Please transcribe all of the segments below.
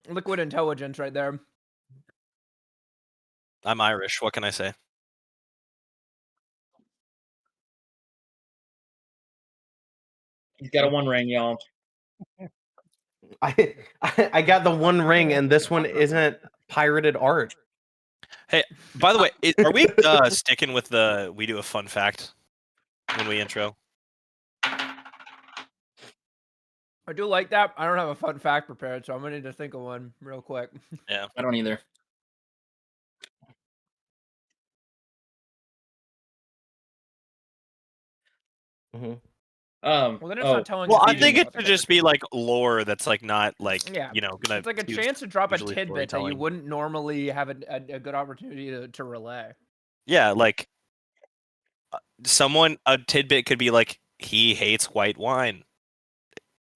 Liquid intelligence right there. I'm Irish. What can I say? He's got a 1 ring, y'all. I got the 1 ring, and this one isn't pirated art. Hey, by the way, are we sticking with we do a fun fact when we intro? I do like that. I don't have a fun fact prepared, so I'm gonna need to think of one real quick. Yeah. I don't either. Well, then it's not telling Well, us I anything think it about the should just be like lore that's like not like Yeah. gonna. It's like a use chance to drop a usually tidbit that you storytelling. wouldn't normally have a good opportunity to relay. Yeah, like a tidbit could be like he hates white wine.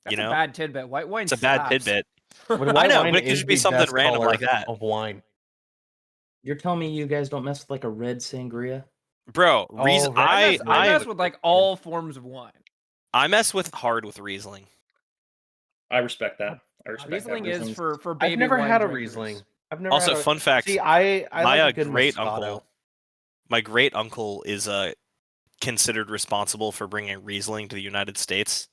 That's a bad tidbit. White wine It's a bad slaps. tidbit. White I know, wine but it could is just be the something best random color like that. of wine. You're telling me you guys don't mess with like a red sangria? Bro, I mess with like all forms of wine. I mess with Riesling. I respect that. Riesling is for baby I've never wine had a drinkers. Riesling. I've never Also, had a... fun fact. See, I like a good great Moscato. uncle. My great uncle is considered responsible for bringing Riesling to the United States.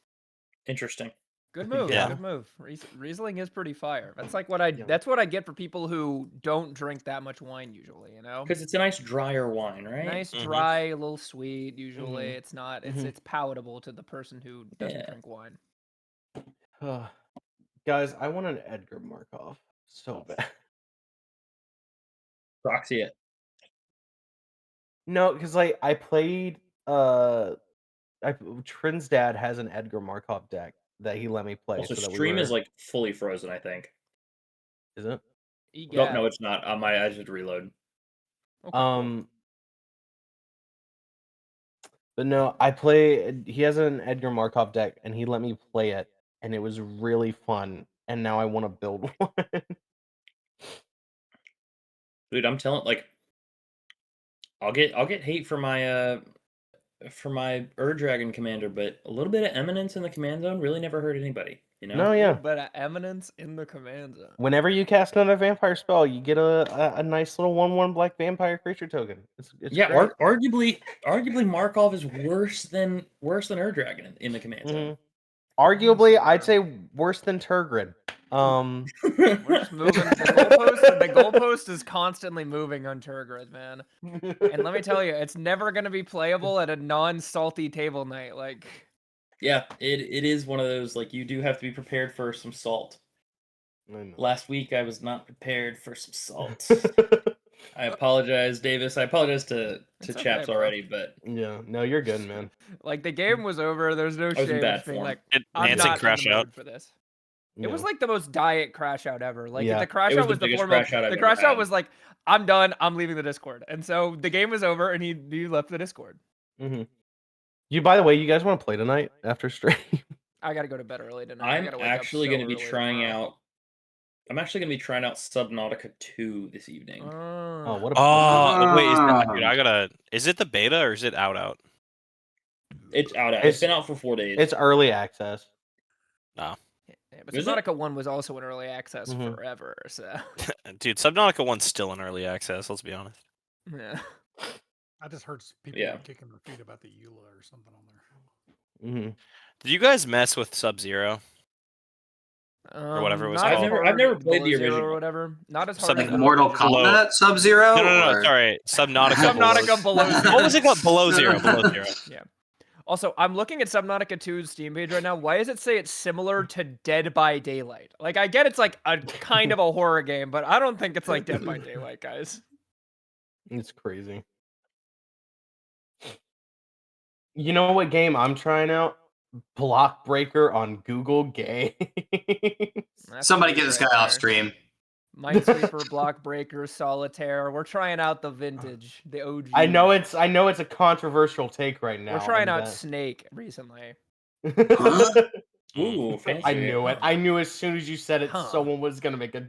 Interesting. Good move. Yeah. Good move. Riesling is pretty fire. That's like what that's what I get for people who don't drink that much wine usually, you know? Because it's a nice drier wine, right? Nice, dry, a little sweet usually. It's not it's palatable to the person who doesn't drink wine. Guys, I want an Edgar Markov so bad. Proxy it. No, because like I played Trin's dad has an Edgar Markov deck that he let me play. Also, so that stream is like fully frozen, I think. Is it? Nope, no, it's not. I just reload. Okay, But no, he has an Edgar Markov deck and he let me play it and it was really fun. And now I want to build one. Dude, I'm telling I'll get hate for my Ur-Dragon commander, but a little bit of eminence in the command zone really never hurt anybody, you know? No, yeah. But eminence in the command zone. Whenever you cast another vampire spell, you get a nice little 1/1 black vampire creature token. It's yeah, great. arguably Markov is worse than Ur-Dragon in the command zone. Arguably, I'd say worse than Turgid. We're just moving. The goalpost is constantly moving on Turgid, man. And let me tell you, it's never gonna be playable at a non-salty table night. Like, yeah, it is one of those, like, you do have to be prepared for some salt. Last week I was not prepared for some salt. I apologize, Davis. I apologize to Chaps already, but yeah, no, you're good, man. Like the game was over. There's no shame in being like, I'm not in the mood for this. It was like the most diet crash out ever. Like the crash out was the form of the crash out was like, I'm done. I'm leaving the Discord, and so the game was over, and he left the Discord. By the way, you guys want to play tonight after stream? I gotta go to bed early tonight. I'm actually going to be trying out. I'm actually going to be trying out Subnautica 2 this evening. Oh, what a wait, is it the beta or is it out? It's out. It's been out for 4 days. It's early access. No. Yeah, but Subnautica 1 was also in early access forever, so. Dude, Subnautica 1's still in early access, let's be honest. Yeah. I just heard people kicking their feet about the EULA or something on there. Did you guys mess with Sub-Zero? Or whatever it was called. I've never played the original or whatever. Not as hard like Mortal Kombat Sub-Zero? No, sorry. Subnautica. Subnautica Below Zero. What was it called? Below Zero. Yeah. Also, I'm looking at Subnautica 2's Steam page right now. Why does it say it's similar to Dead by Daylight? Like, I get it's like a kind of a horror game, but I don't think it's like Dead by Daylight, guys. It's crazy. You know what game I'm trying out? Block Breaker on Google Games. Somebody get this guy off stream. Minesweeper, Block Breaker, Solitaire. We're trying out the vintage, the OG. I know it's a controversial take right now. We're trying out Snake recently. Ooh, fancy. I knew it. I knew as soon as you said it, someone was gonna make a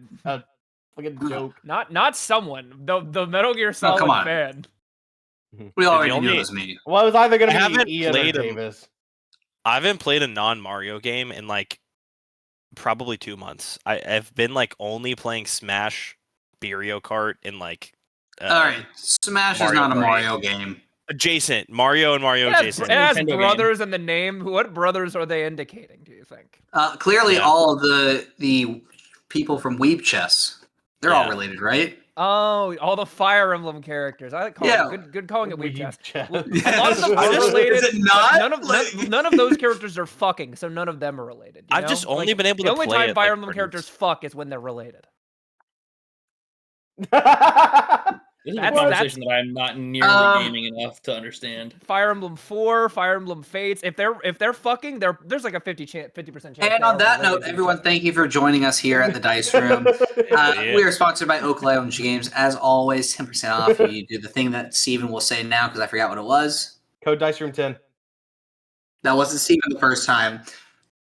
joke. Not someone. The Metal Gear Solid fan. We already knew it was me. Well, it was either gonna be Ian or played Davis. I haven't played a non-Mario game in like probably 2 months. I've been like only playing Smash, Mario Kart, and like. All right, Smash is not a Mario game. Adjacent Mario and Mario adjacent. It has brothers in the name. What brothers are they indicating? Do you think? Clearly, all of the people from Weeb Chess, they're all related, right? Oh, all the Fire Emblem characters. I like calling it good calling it Weeb Chess. Well, a lot of them are related. Is it not? None of those characters are fucking, so none of them are related. I've just only been able to play it. The only time Fire Emblem characters fuck is when they're related. This is a conversation that I'm not nearly gaming enough to understand. Fire Emblem 4, Fire Emblem Fates. If they're fucking, there's like a 50% chance. And on that note, everyone, thank you for joining us here at the Dice Room. We are sponsored by Oak Lounge Games. As always, 10% off. You do the thing that Steven will say now because I forgot what it was. Code Dice Room 10. That wasn't Steven the first time,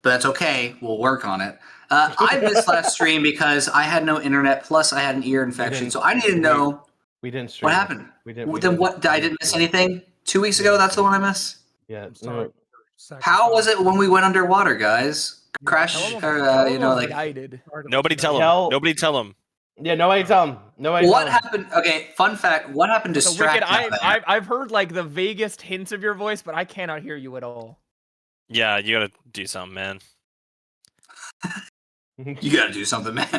but that's okay. We'll work on it. I missed last stream because I had no internet. Plus, I had an ear infection, so I need to know. We didn't stream. What happened? Then what? I didn't miss anything? 2 weeks ago, that's the one I missed? Yeah. How was it when we went underwater, guys? Crash, Nobody tell him. Nobody tell him. Yeah, nobody tell him. What happened? Okay, fun fact. What happened to Wicked, I've heard like the vaguest hints of your voice, but I cannot hear you at all. Yeah, you gotta do something, man. You gotta do something, man.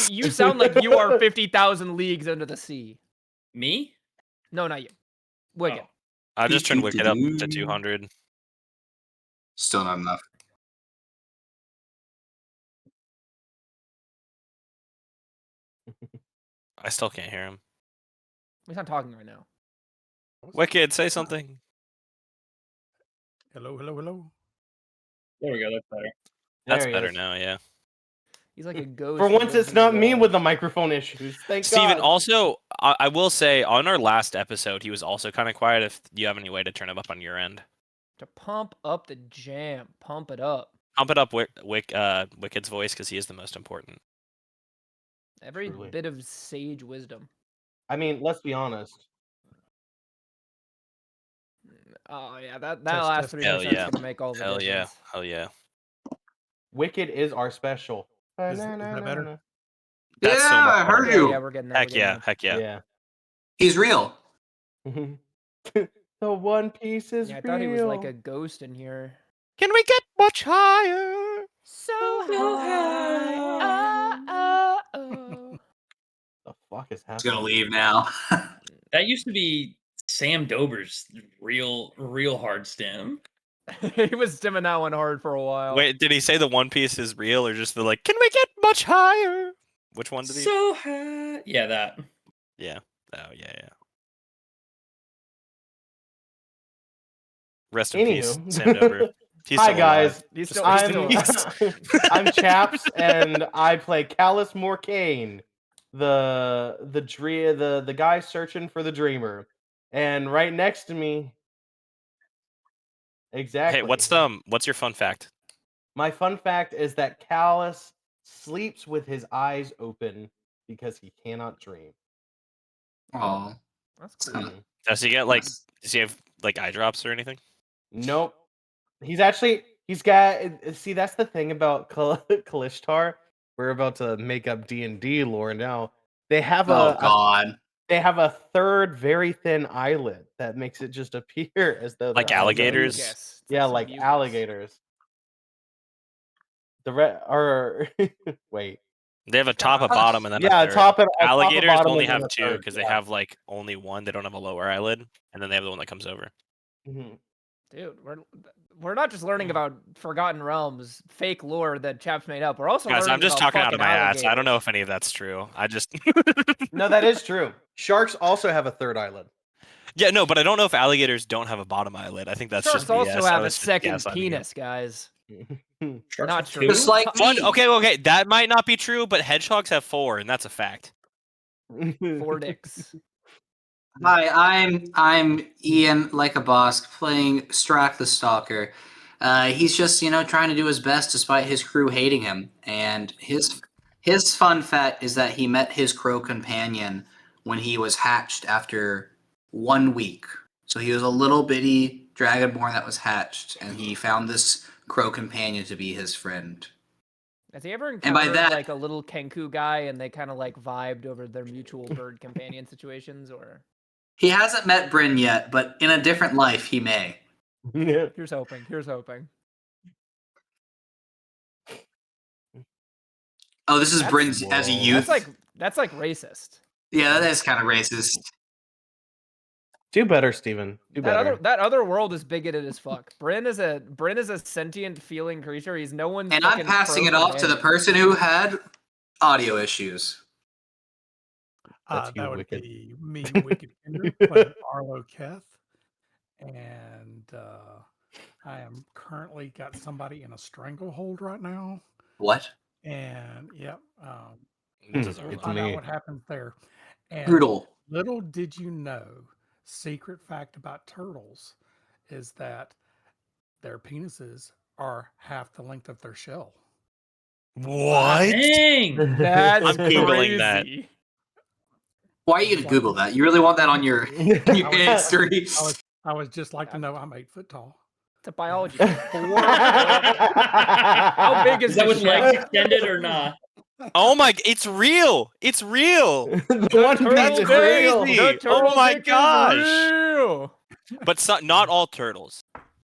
You sound like you are 50,000 leagues under the sea. Me? No, not you. Wicked. I just turned Wicked up to 200. Still not enough. I still can't hear him. He's not talking right now. Wicked, say something. Hello, hello, hello. There we go. That's better. That's better now, yeah. He's like a ghost. For once, it's not me with the microphone issues. Thank Steven, God. also, I will say, on our last episode, he was also kind of quiet. If you have any way to turn him up on your end. To pump up the jam. Pump it up. Pump it up, Wicked's voice, because he is the most important. Every bit of sage wisdom. I mean, let's be honest. Oh, yeah, that last 3% is going to make all the difference. Hell yeah. Hell yeah. Wicked is our special. Is that better? That's so I heard you. Yeah, we're getting there. Heck yeah. He's real. The One Piece is real. I thought he was like a ghost in here. Can we get much higher? So high. The fuck is happening? He's gonna leave now. That used to be Sam Dober's real hard stem. He was stimming that one hard for a while. Wait, did he say the One Piece is real, or just the like, can we get much higher? Which one did he? So high. Yeah, that. Yeah. Oh, yeah. Rest in peace, Sam Dober. Hi guys, alive. I'm Chaps, and I play Callus Morcane, the guy searching for the dreamer, and right next to me. Exactly. Hey, what's your fun fact? My fun fact is that Callus sleeps with his eyes open because he cannot dream. Oh, that's cool. Does he get like? Does he have like eye drops or anything? Nope. He's got. See, that's the thing about Kalishtar. We're about to make up D&D lore now. They have They have a third very thin eyelid that makes it just appear as though like alligators. Yeah, like alligators. Wait. They have a top, a bottom, and then a top and alligators top, only have two because they have like only one. They don't have a lower eyelid, and then they have the one that comes over. Mm-hmm. Dude, we're not just learning about Forgotten Realms, fake lore that Chaps made up. We're also guys. learning I'm just about talking out of my alligators. ass. I don't know if any of that's true. I just No, that is true. Sharks also have a third eyelid. Yeah, no, but I don't know if alligators don't have a bottom eyelid. I think that's Sharks just also BS. have a second penis, guys. Not true. Just like okay, that might not be true, but hedgehogs have 4, and that's a fact. 4 dicks. Hi, I'm Ian like a boss playing Strack the Stalker. He's just trying to do his best despite his crew hating him. And his fun fact is that he met his crow companion when he was hatched after 1 week. So he was a little bitty dragonborn that was hatched, and he found this crow companion to be his friend. Has he ever encountered like a little Kenku guy and they kind of like vibed over their mutual bird companion situations, or? He hasn't met Bryn yet, but in a different life he may. Here's hoping. Here's hoping. Oh, this is Bryn as a youth. That's like racist. Yeah, that is kind of racist. Do better, Steven. Do better. That other world is bigoted as fuck. Bryn is a sentient, feeling creature. He's no one's. And I'm passing it off to the person who had audio issues. That would be me, Wicked Kindred, playing Arlo Keth, and I am currently got somebody in a stranglehold right now. What? And yep, it's find out what happens there. And brutal. Little did you know, secret fact about turtles is that their penises are half the length of their shell. What? Dang! That's I'm googling that. Why are you gonna Google that? You really want that on your history? I was just like to know I'm 8 foot tall. It's a biology. How big is that with shell? legs extended or not? Oh my! It's real. It's real. That's crazy. Oh my gosh! Real. But not all turtles.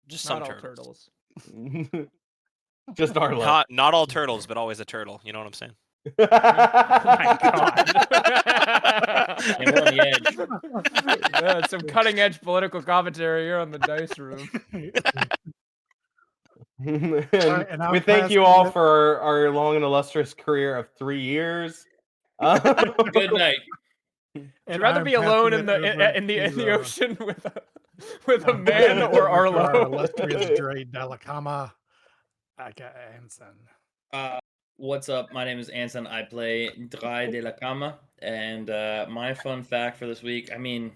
Just some not all turtles. Just Arlo. Not all turtles, but always a turtle. You know what I'm saying? Oh my god! And we're on the edge. Yeah, some cutting edge political commentary here on the Dice Room. And we thank you all for our long and illustrious career of 3 years. Good night. I'd rather be alone in the ocean with a man or Arlo. Our illustrious Dre Dalakama, aka Anson. What's up? My name is Anson. I play Dry de la Cama, and my fun fact for this week. I mean,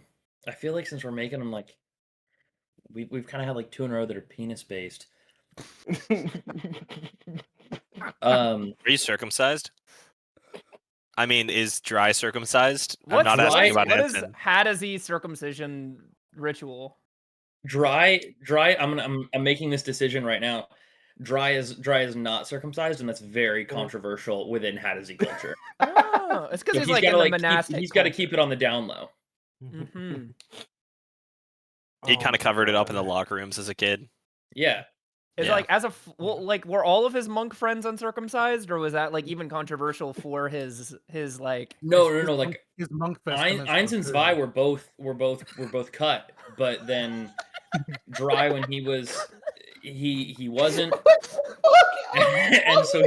I feel like since we're making them like, we've kind of had like 2 in a row that are penis based. Are you circumcised? I mean, is Dry circumcised? I'm not asking about what Anson. is Hadesy circumcision ritual? Dry. I'm making this decision right now. Dry is not circumcised, and that's very controversial within Hadesy culture. Oh, it's because So he's like in the monastic. He's got to keep it on the down low. Mm-hmm. He kind of covered it up in the locker rooms as a kid. Yeah. Is like were all of his monk friends uncircumcised, or was that like even controversial for his like? No, like his monk Eins and Zwei were both cut, but then Dry when he was he wasn't, and so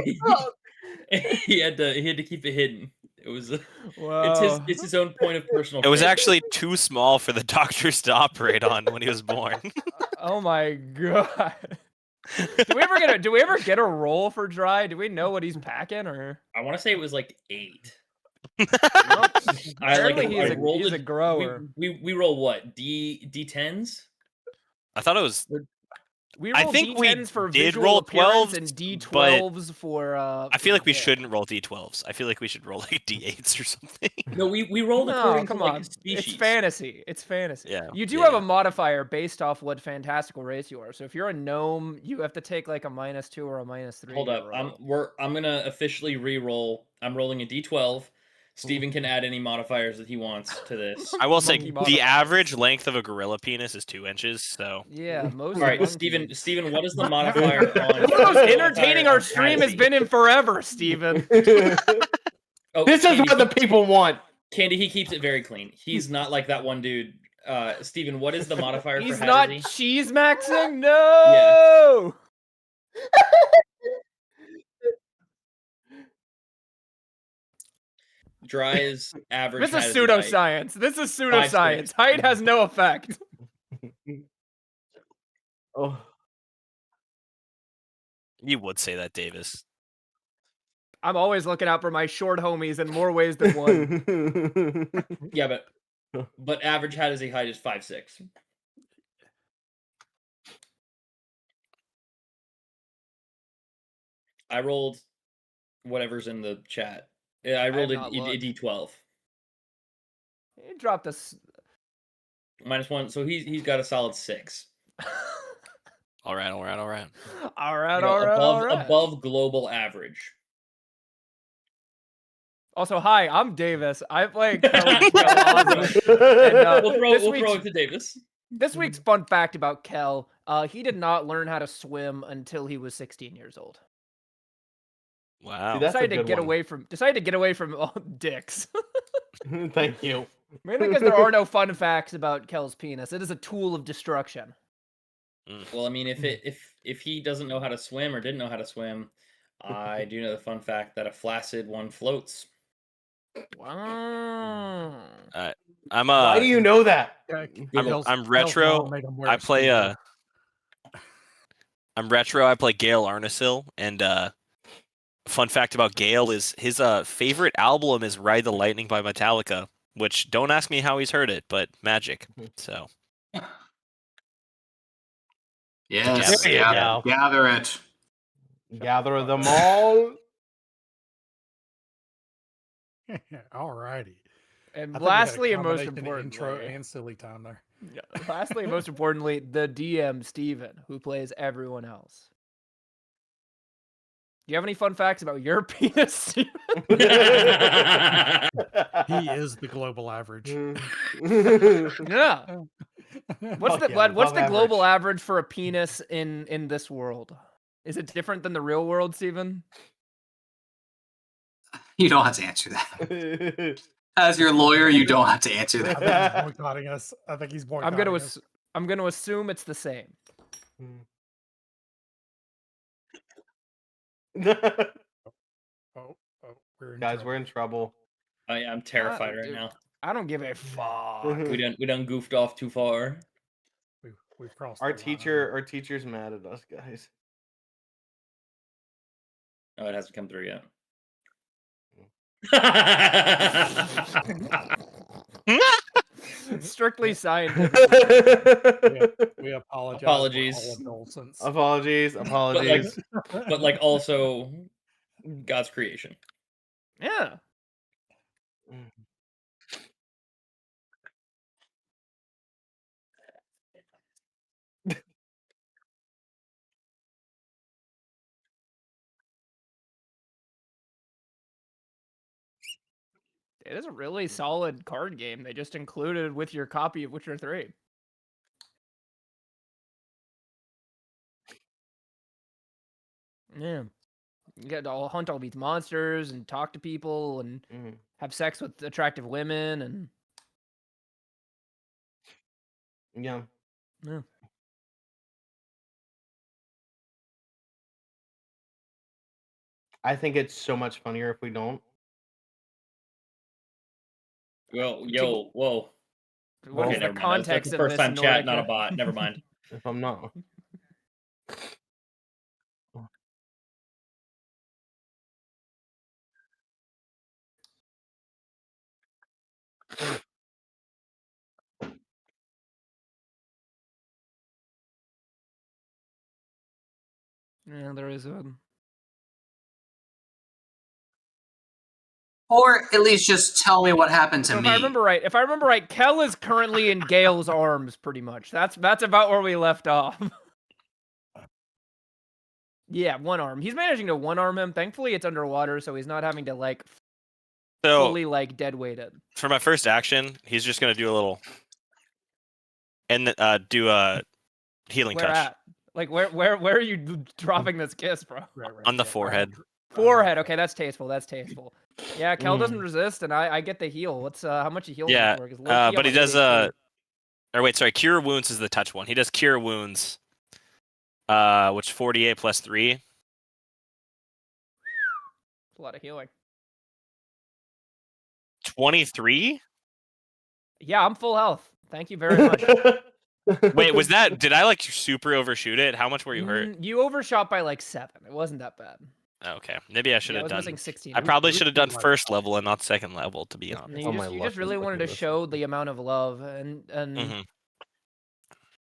he had to keep it hidden. It was it's his own point of personal. It was actually too small for the doctors to operate on when he was born. Oh my god. Do we ever get a roll for Dry? Do we know what he's packing, or? I want to say it was like 8. He's a grower. We roll what? D10s? I thought it was. We roll D10s for did visual roll appearance 12s and D12s for. I feel like we shouldn't roll D12s. I feel like we should roll like D8s or something. No, we rolled according to like species. It's fantasy. It's fantasy. Yeah. You do have a modifier based off what fantastical race you are. So if you're a gnome, you have to take like a -2 or a -3. Hold up. I'm gonna officially re-roll. I'm rolling a D12. Steven can add any modifiers that he wants to this. I will say the average length of a gorilla penis is 2 inches, so. Yeah, most. All right, Steven, what is the modifier on? One of the most entertaining our stream has been in forever, Steven. Oh, this is what the people want. Candy, he keeps it very clean. He's not like that one dude. Steven, what is the modifier He's for not Hadesy? cheese maxing? No! Yeah. Dry is average. This is pseudoscience. This is pseudoscience. Height has no effect. Oh. You would say that, Davis. I'm always looking out for my short homies in more ways than one. Yeah, but average Hadesy height is 5'6". I rolled whatever's in the chat. I rolled a D12. He dropped a -1, so he's got a solid 6. All right. Above global average. Also, hi, I'm Davis. I play Kel. We'll throw it to Davis. This week's fun fact about Kel: he did not learn how to swim until he was 16 years old. Wow. See, decided to get away from dicks. Thank you. Mainly because there are no fun facts about Kel's penis. It is a tool of destruction. Well, I mean, if he doesn't know how to swim or didn't know how to swim, I do know the fun fact that a flaccid one floats. Wow. Why do you know that? I'm retro. I play I'm retro. I play Gale Arnesil, and fun fact about Gale is his favorite album is Ride the Lightning by Metallica, which don't ask me how he's heard it, but magic. So yes, gather it. Gather them all. All righty. And lastly, and most importantly, intro and silly time there. Yeah. Lastly, and most importantly, the DM Steven, who plays everyone else. Do you have any fun facts about your penis, Steven? He is the global average. Yeah. What's the global average for a penis in this world? Is it different than the real world, Steven? You don't have to answer that. As your lawyer, you don't have to answer that. I think he's boycotting us. I think he's boycotting us. I'm going to assume it's the same. We're in trouble. Oh yeah, I'm terrified right now. I don't give a fuck. We done goofed off too far. We've crossed our teacher's mad at us, guys. Oh, it hasn't come through yet. Strictly scientific. We apologize. Apologies. But like also God's creation. Yeah. It is a really solid card game they just included with your copy of Witcher 3. Yeah. You get to hunt all these monsters and talk to people and have sex with attractive women and yeah. I think it's so much funnier if we don't. Whoa. What is the context of first this? Time chat, not a bot. Never mind. If I'm not. Yeah, there is a. Or at least just tell me what happened to me. If I remember right, Kel is currently in Gale's arms, pretty much. That's about where we left off. Yeah, one arm. He's managing to one arm him. Thankfully, it's underwater, so he's not having to fully dead weight it. For my first action, he's just gonna do a little, and do a healing touch. At? Where are you dropping this kiss, bro? Right. On the forehead. Forehead. Okay, that's tasteful. Yeah, Kel doesn't resist, and I get the heal. What's how much you heal? Yeah, but he does Cure Wounds is the touch one. He does Cure Wounds, which 48 plus 3. A lot of healing. 23. Yeah, I'm full health. Thank you very much. Wait, was that? Did I super overshoot it? How much were you hurt? You overshot by 7. It wasn't that bad. Okay, maybe I should have done. Missing 16. I probably should have done first level and not second level, to be honest. You just really wanted to show the amount of love and.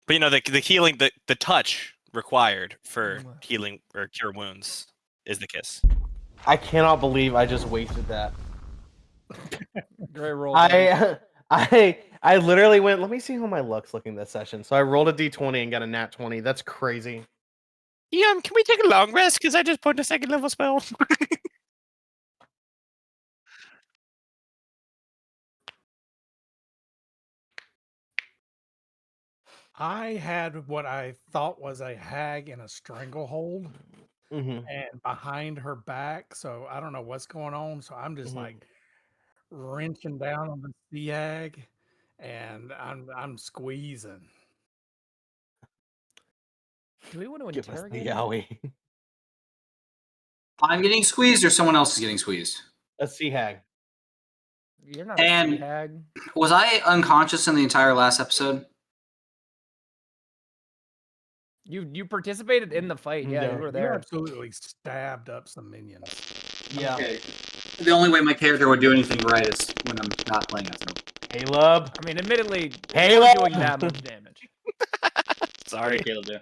But the healing, the touch required for healing or cure wounds is the kiss. I cannot believe I just wasted that. Great roll. I literally went, let me see how my luck's looking this session. So I rolled a d20 and got a nat 20. That's crazy. Yeah, can we take a long rest? Because I just put a second level spell. I had what I thought was a hag in a stranglehold and behind her back. So I don't know what's going on. So I'm just like wrenching down on the sea hag and I'm squeezing. Do we want to Give us the interrogate? yowie. I'm getting squeezed, or someone else is getting squeezed. A sea hag. You're not a sea hag. Was I unconscious in the entire last episode? You participated in the fight. Yeah, you were there. You absolutely stabbed up some minions. Yeah. Okay. The only way my character would do anything right is when I'm not playing as him. Caleb. I mean, admittedly, Caleb you're doing that much damage. Sorry, Caleb. Do.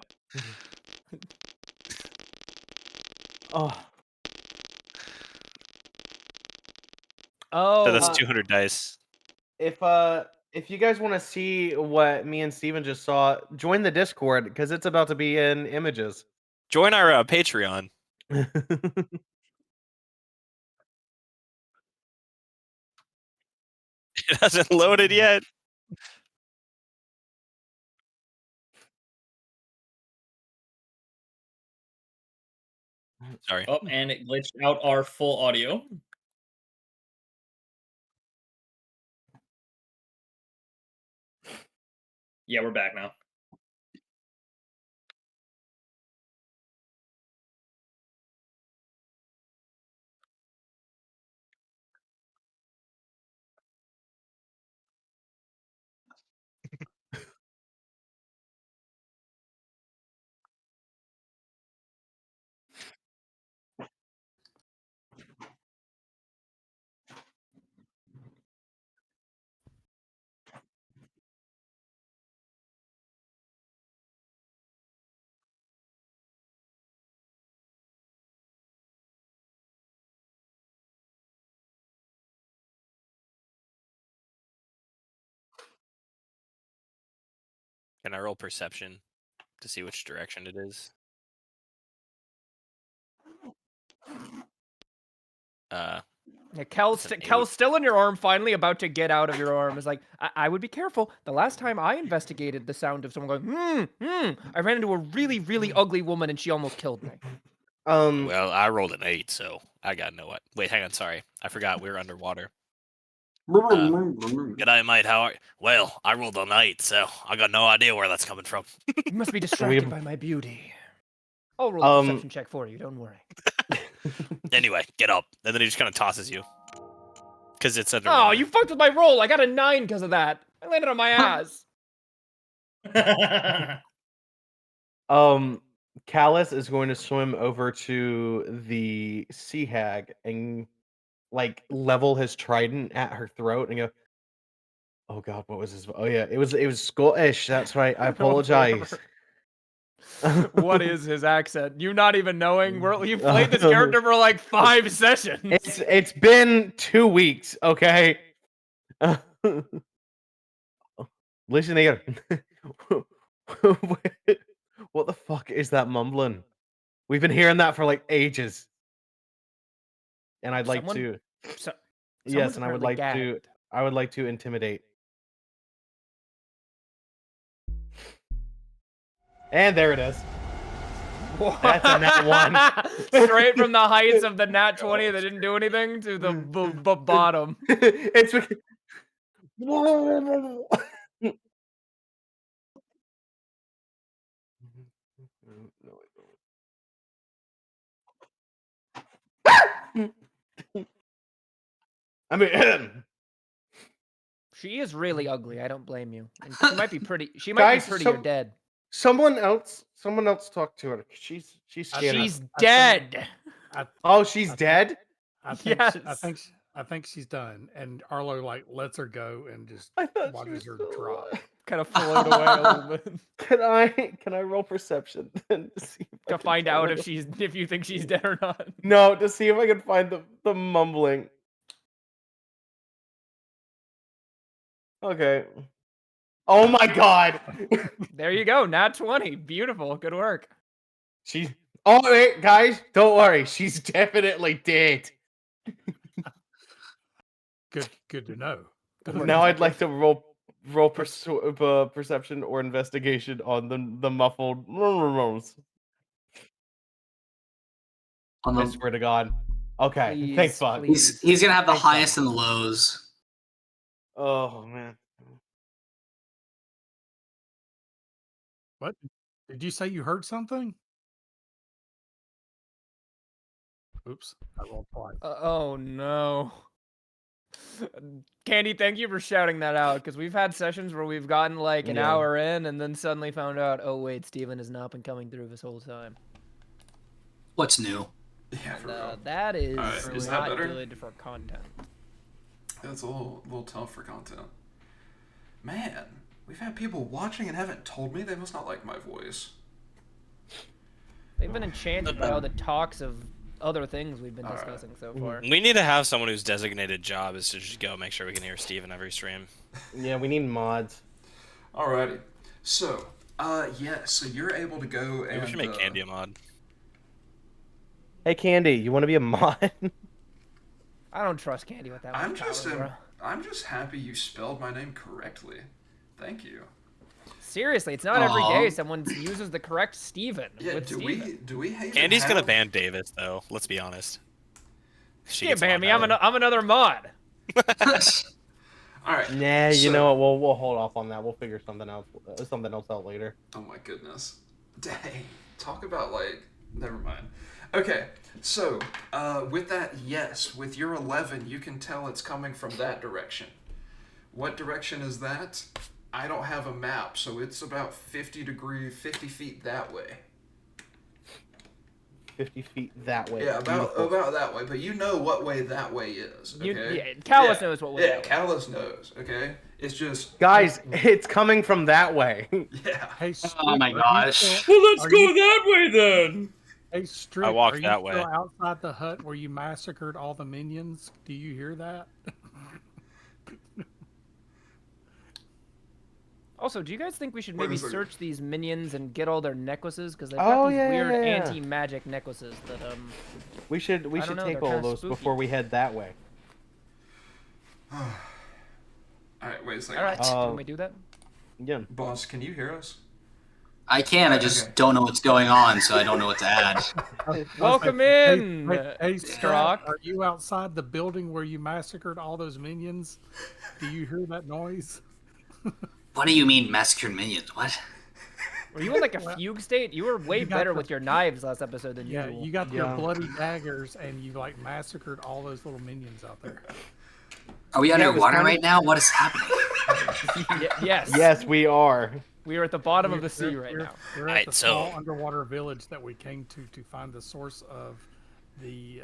Oh. So that's 200 dice. If you guys want to see what me and Steven just saw, join the Discord because it's about to be in images. Join our Patreon. It hasn't loaded yet. Sorry. Oh, and it glitched out our full audio. Yeah, we're back now. Can I roll perception to see which direction it is? Yeah, Kel's still in your arm, finally about to get out of your arm. Is like, I would be careful. The last time I investigated the sound of someone going, I ran into a really, really ugly woman and she almost killed me. Well, I rolled an 8, so I got no what. Wait, hang on, sorry. I forgot we were underwater. G'day, mate. How are you? Well, I rolled an 8, so I got no idea where that's coming from. You must be distracted by my beauty. I'll roll a perception check for you, don't worry. Anyway, get up. And then he just kind of tosses you. Because it's under. Oh, you fucked with my roll. I got a 9 because of that. I landed on my ass. Callus is going to swim over to the sea hag and like level his trident at her throat and go, oh god, what was his? Oh yeah, it was Scottish. That's right. I apologize. What is his accent? You not even knowing? You played this character for like 5 sessions. It's been 2 weeks, okay? Listen here. What the fuck is that mumbling? We've been hearing that for like ages. And I'd like to yes, and I would like to intimidate. And there it is. That's a nat 1. Straight from the heights of the nat 20 that didn't do anything to the bottom. It's I mean, she is really ugly. I don't blame you. And she might be pretty. She might be pretty or dead. Someone else talk to her. She's scared. She's dead. She's dead? Yes. I think she's done. And Arlo like lets her go and just watches her drop. Kind of float away a little bit. Can I roll perception to see to find out if you think she's dead or not? No, to see if I can find the mumbling. Okay. Oh my god. There you go. Nat 20. Beautiful. Good work. Oh wait, guys, don't worry. She's definitely dead. Good to know. Now I'd like to roll roll perception or investigation on the muffled. I swear to God. Okay, Please, thank fuck. please. He's gonna have the Thank highest fuck. and lows. Oh man. What? Did you say you heard something? Oops, I rolled twice. Oh no. Candy, thank you for shouting that out, because we've had sessions where we've gotten like an hour in and then suddenly found out, oh wait, Steven has not been coming through this whole time. What's new? Yeah, for real. That is Is not that better? good for content. That's a little tough for content. Man, we've had people watching and haven't told me. They must not like my voice. They've been enchanted by all the talks of other things we've been discussing so far. We need to have someone whose designated job is to just go make sure we can hear Steven every stream. Yeah, we need mods. Alrighty. So, so you're able to go and... We should make Candy a mod. Hey, Candy, you want to be a mod? I don't trust Candy with that much power, I'm just happy you spelled my name correctly. Thank you. Seriously, it's not every day someone uses the correct Steven. Yeah, do we hate Candy's gonna ban Davis though, let's be honest. She can't ban me, I'm another mod. Alright. Nah, you know what, we'll hold off on that. We'll figure something else out later. Oh my goodness. Dang. Talk about like never mind. Okay, so with that, yes, with your 11, you can tell it's coming from that direction. What direction is that? I don't have a map, so it's about 50 feet that way. 50 feet that way. Yeah, about that way, but you know what way that way is, okay? Callus knows what way that way. Callus knows, okay? It's just... Guys, it's coming from that way. Yeah. Hey, oh my gosh. Well, let's go that way then. Hey, Strick, I walked that are way. you still outside the hut where you massacred all the minions? Do you hear that? Also, do you guys think we should maybe search these minions and get all their necklaces? Because they've got these weird anti-magic necklaces that we should take all those before we head that way. Alright, wait a second. Alright, can we do that? Yeah. Boss, can you hear us? I can, I just don't know what's going on, so I don't know what to add. Welcome in, hey, Strock. Are you outside the building where you massacred all those minions? Do you hear that noise? What do you mean massacred minions? What? Were you in like a fugue state? You were way better with your knives last episode than usual. Yeah, you got your bloody daggers and you like massacred all those little minions out there. Are we underwater right now? What is happening? Yes. Yes, we are. We are at the bottom of the sea right now. We're at the small underwater village that we came to find the source of the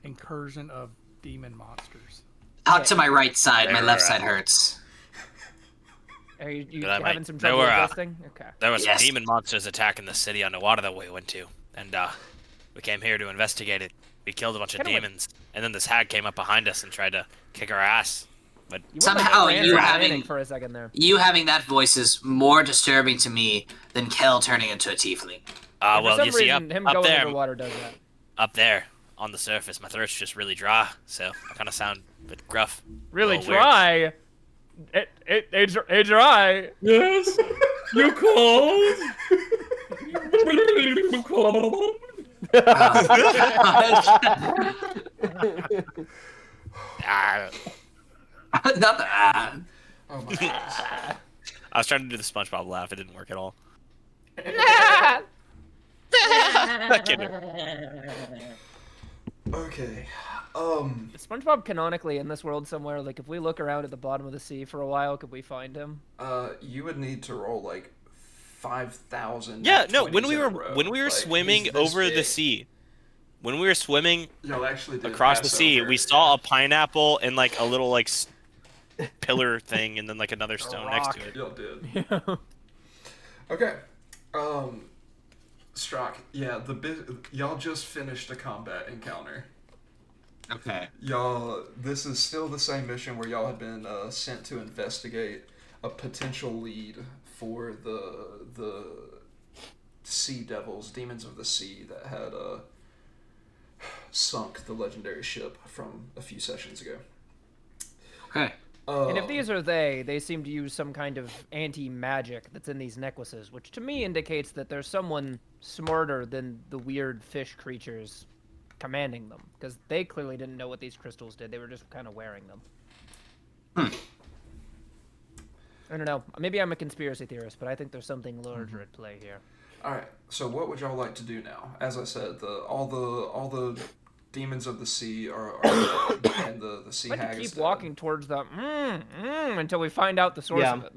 incursion of demon monsters. Out to my right side. My left side hurts. Are you having some trouble adjusting? Okay. There were some demon monsters attacking the city underwater that we went to, and we came here to investigate it. We killed a bunch of demons, and then this hag came up behind us and tried to kick our ass. But somehow you having for a second there. You having that voice is more disturbing to me than Kel turning into a tiefling. Well, you see, him up going there, underwater does that. Up there, on the surface, my throat's just really dry, so I kind of sound a bit gruff. Really dry? It dry. Yes. You cold? You cold? Not that. Oh my goodness. I was trying to do the SpongeBob laugh. It didn't work at all. Okay. Is SpongeBob canonically in this world somewhere? Like, if we look around at the bottom of the sea for a while, could we find him? You would need to roll like 5,000. Yeah, no. When we were swimming over the sea, when we were swimming across the sea, we saw a pineapple and like a little like pillar thing, and then like another stone next to it. Y'all did. Yeah. Okay. Strock. Yeah, y'all just finished a combat encounter. Okay. Y'all, this is still the same mission where y'all had been sent to investigate a potential lead for the sea devils, demons of the sea that had sunk the legendary ship from a few sessions ago. Okay. And if these are they seem to use some kind of anti-magic that's in these necklaces, which to me indicates that there's someone smarter than the weird fish creatures commanding them, because they clearly didn't know what these crystals did. They were just kind of wearing them. I don't know. Maybe I'm a conspiracy theorist, but I think there's something larger at play here. All right. So what would y'all like to do now? As I said, all the demons of the sea are dead, and the sea hag is dead. I'd like to keep walking towards the until we find out the source of it.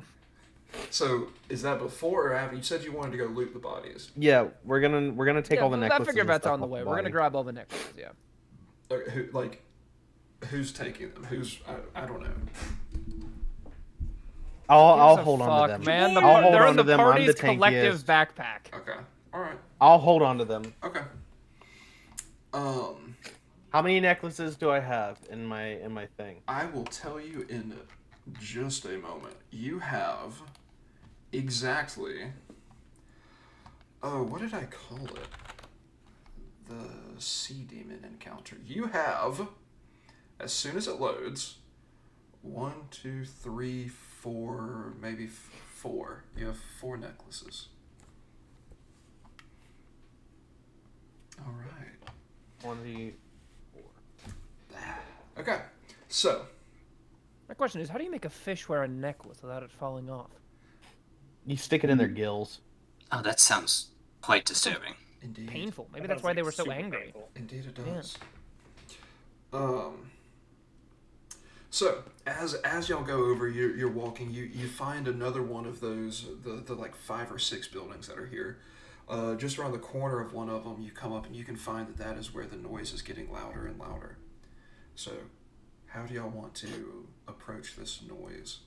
So is that before or after? You said you wanted to go loot the bodies. Yeah, we're gonna take all the necklaces. I figure that's on the way. We're gonna grab all the necklaces. Yeah. Okay, who's taking them? I don't know. I'll hold on to them. Man, I'll hold they're on in to the them. party's collective backpack. Okay. All right. I'll hold on to them. Okay. How many necklaces do I have in my thing? I will tell you in just a moment. You have exactly. Oh, what did I call it? The sea demon encounter. You have, as soon as it loads, 1, 2, 3, 4, maybe 4. You have 4 necklaces. All right. 24. Okay, so. My question is, how do you make a fish wear a necklace without it falling off? You stick it in their gills. Oh, that sounds quite disturbing. Indeed. Painful. Maybe that's why they were so angry. Painful. Indeed it does. Yeah. So as y'all go over, you're walking. You find another one of those the like 5 or 6 buildings that are here. Just around the corner of one of them, you come up and you can find that is where the noise is getting louder and louder. So, how do y'all want to approach this noise?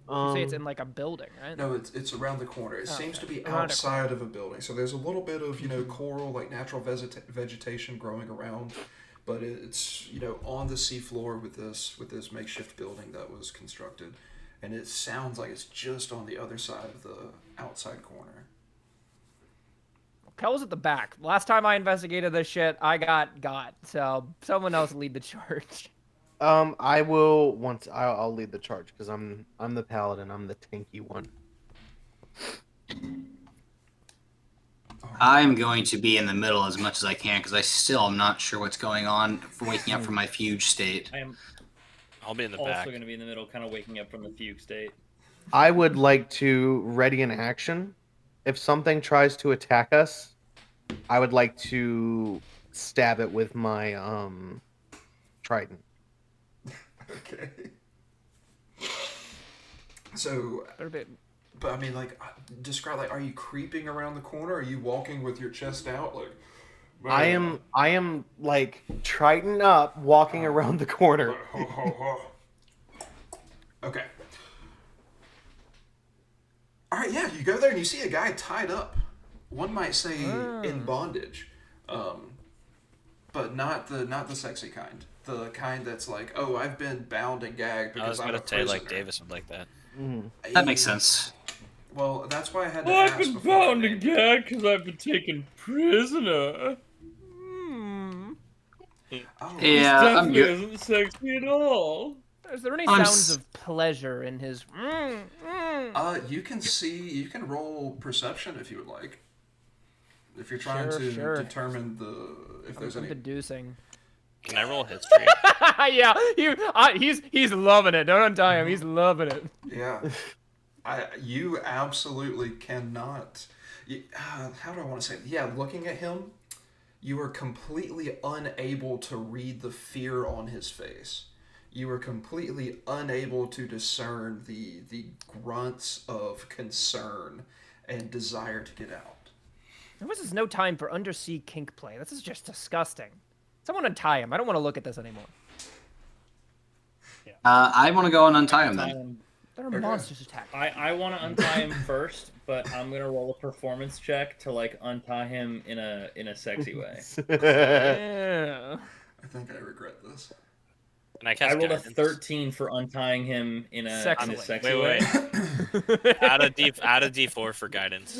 You say it's in like a building, right? No, it's around the corner. It seems to be outside of a building. So there's a little bit of, coral, like natural vegetation growing around, but it's, on the seafloor with this makeshift building that was constructed. And it sounds like it's just on the other side of the outside corner. Kel's at the back. Last time I investigated this shit, I got. So someone else lead the charge. I will I'll lead the charge because I'm the paladin. I'm the tanky one. I'm going to be in the middle as much as I can because I still am not sure what's going on from waking up from my fugue state. I'll be in the back. Also going to be in the middle, kind of waking up from the fugue state. I would like to ready an action. If something tries to attack us, I would like to stab it with my trident. Okay. So, but I mean, describe, are you creeping around the corner? Are you walking with your chest out? I am like trident up, walking around the corner. Okay. All right, yeah, you go there and you see a guy tied up. One might say in bondage, but not the sexy kind. The kind that's like, oh, I've been bound and gagged because I'm a prisoner. I was gonna say like Davis would like that. That makes sense. Well, that's why I had to ask. I've been bound and gagged because I've been taken prisoner. Oh, yeah, definitely isn't sexy at all. Is there any sounds of pleasure in his? You can roll perception if you would like. If you're trying to determine if there's any. Deducing. Can I roll history? Yeah, he's loving it. Don't untie him. He's loving it. Yeah, you absolutely cannot. How do I want to say it? Yeah, looking at him, you are completely unable to read the fear on his face. You are completely unable to discern the grunts of concern and desire to get out. This is no time for undersea kink play. This is just disgusting. Someone untie him. I don't want to look at this anymore. Yeah. I want to go and untie him then. There are monsters attacking. I want to untie him first, but I'm gonna roll a performance check to untie him in a sexy way. Yeah. I think I regret this. And I rolled a 13 for untying him in a sexy way. Add a D4 for guidance.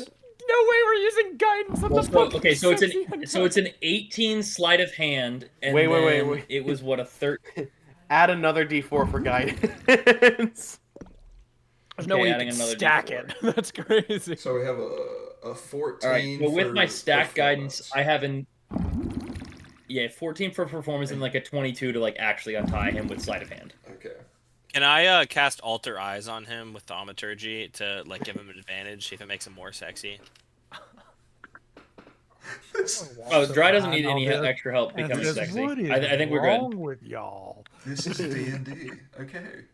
No way we're using guidance on the okay, so it's an 18 sleight of hand, and wait. It was what, a 13? Add another D4 for guidance. There's no way you can stack it. That's crazy. So we have a 14. All right. So with my stack guidance, I have 14 for performance and like a 22 to like actually untie him with sleight of hand. Okay. Can I cast Alter Eyes on him with Thaumaturgy to like give him an advantage, see if it makes him more sexy? Dry doesn't need any extra help becoming sexy. I think we're good. What's wrong with y'all? This is D&D. Okay.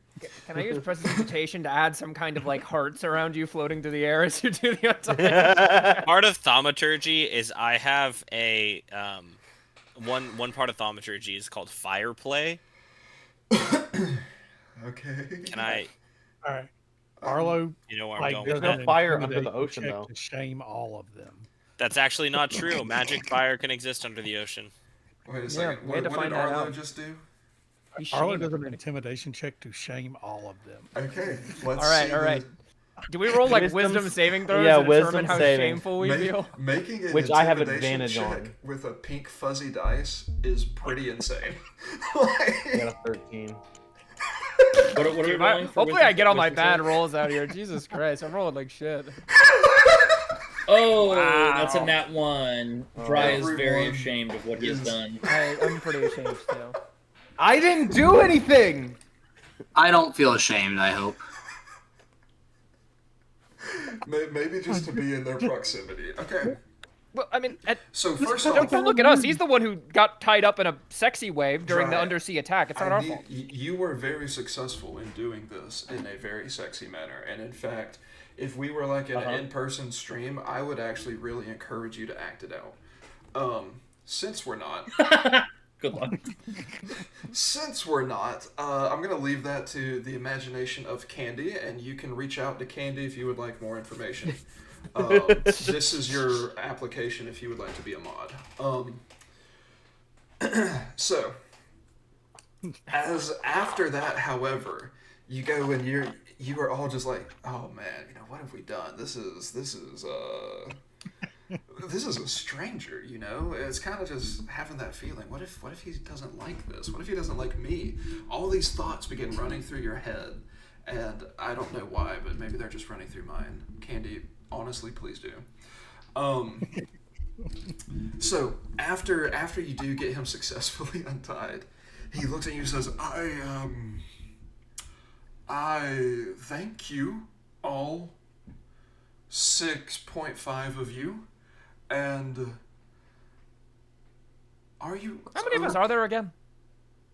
Can I use prestidigitation to add some kind of like hearts around you floating through the air as you do the untie? Part of Thaumaturgy is I have a one part of Thaumaturgy is called Fire Play. Okay. Can I? All right, Arlo. You know where I'm going. There's no fire under the ocean though. To shame all of them. That's actually not true. Magic fire can exist under the ocean. Wait a second. What did Arlo just do? Arlo does an intimidation check to shame all of them. Okay. All right. Do we roll like wisdom saving throws to determine how shameful we feel? Making an which I have intimidation advantage check on with a pink fuzzy dice is pretty insane. I got a 13. What are we rolling for? Hopefully I get all my bad rolls out here. Jesus Christ, I'm rolling like shit. Oh, wow. That's a nat 1. Dry is very ashamed of what he has done. I'm pretty ashamed still. I didn't do anything! I don't feel ashamed, I hope. Maybe just to be in their proximity. Okay. Well, I mean, so first off, don't look at us. He's the one who got tied up in a sexy wave during the undersea attack. It's not our fault. You were very successful in doing this in a very sexy manner. And in fact, if we were like an in-person stream, I would actually really encourage you to act it out. Since we're not... Good luck. Since we're not, I'm going to leave that to the imagination of Candy, and you can reach out to Candy if you would like more information. This is your application if you would like to be a mod. So, after that, however, you go and you are all just like, oh man, you know, what have we done? This is a stranger, you know? It's kind of just having that feeling. What if he doesn't like this? What if he doesn't like me? All these thoughts begin running through your head, and I don't know why, but maybe they're just running through mine. Candy, honestly, please do. So after you do get him successfully untied, he looks at you and says, I thank you all 6.5 of you. And are you... How many of us are there again?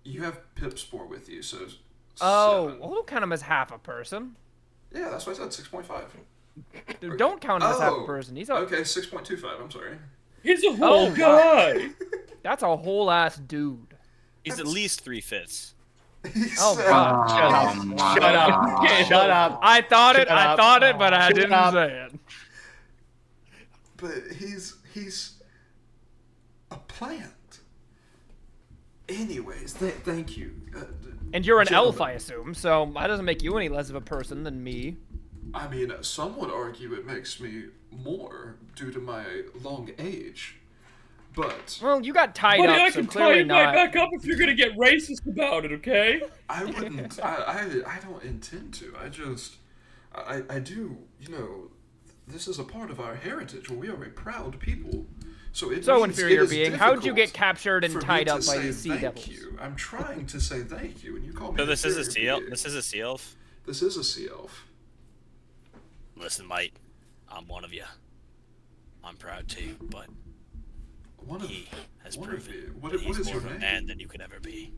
You have Pipspore with you, so... Oh, well, don't count him as half a person. Yeah, that's why I said 6.5. Dude, don't count him as half a person. He's okay, 6.25, I'm sorry. He's a whole guy! That's a whole ass dude. He's at least 3/5. God. Shut up. Shut up. I thought it, but I didn't say it. But he's a plant. Anyways, thank you. And you're an elf, I assume, so that doesn't make you any less of a person than me. I mean, some would argue it makes me more due to my long age. But well, you got tied up, I so can clearly tie you not. back up if you're gonna get racist about it, okay? I wouldn't. I don't intend to. I do. You know, this is a part of our heritage where we are a proud people. So inferior being, how'd you get captured and tied up by these sea devils? I'm trying to say thank you, and you call me. So this is a seal. This is a sea elf. This is a sea elf. Listen, mate, I'm one of you. I'm proud too, but he has proven what that he's is more your of a name? man than you could ever be.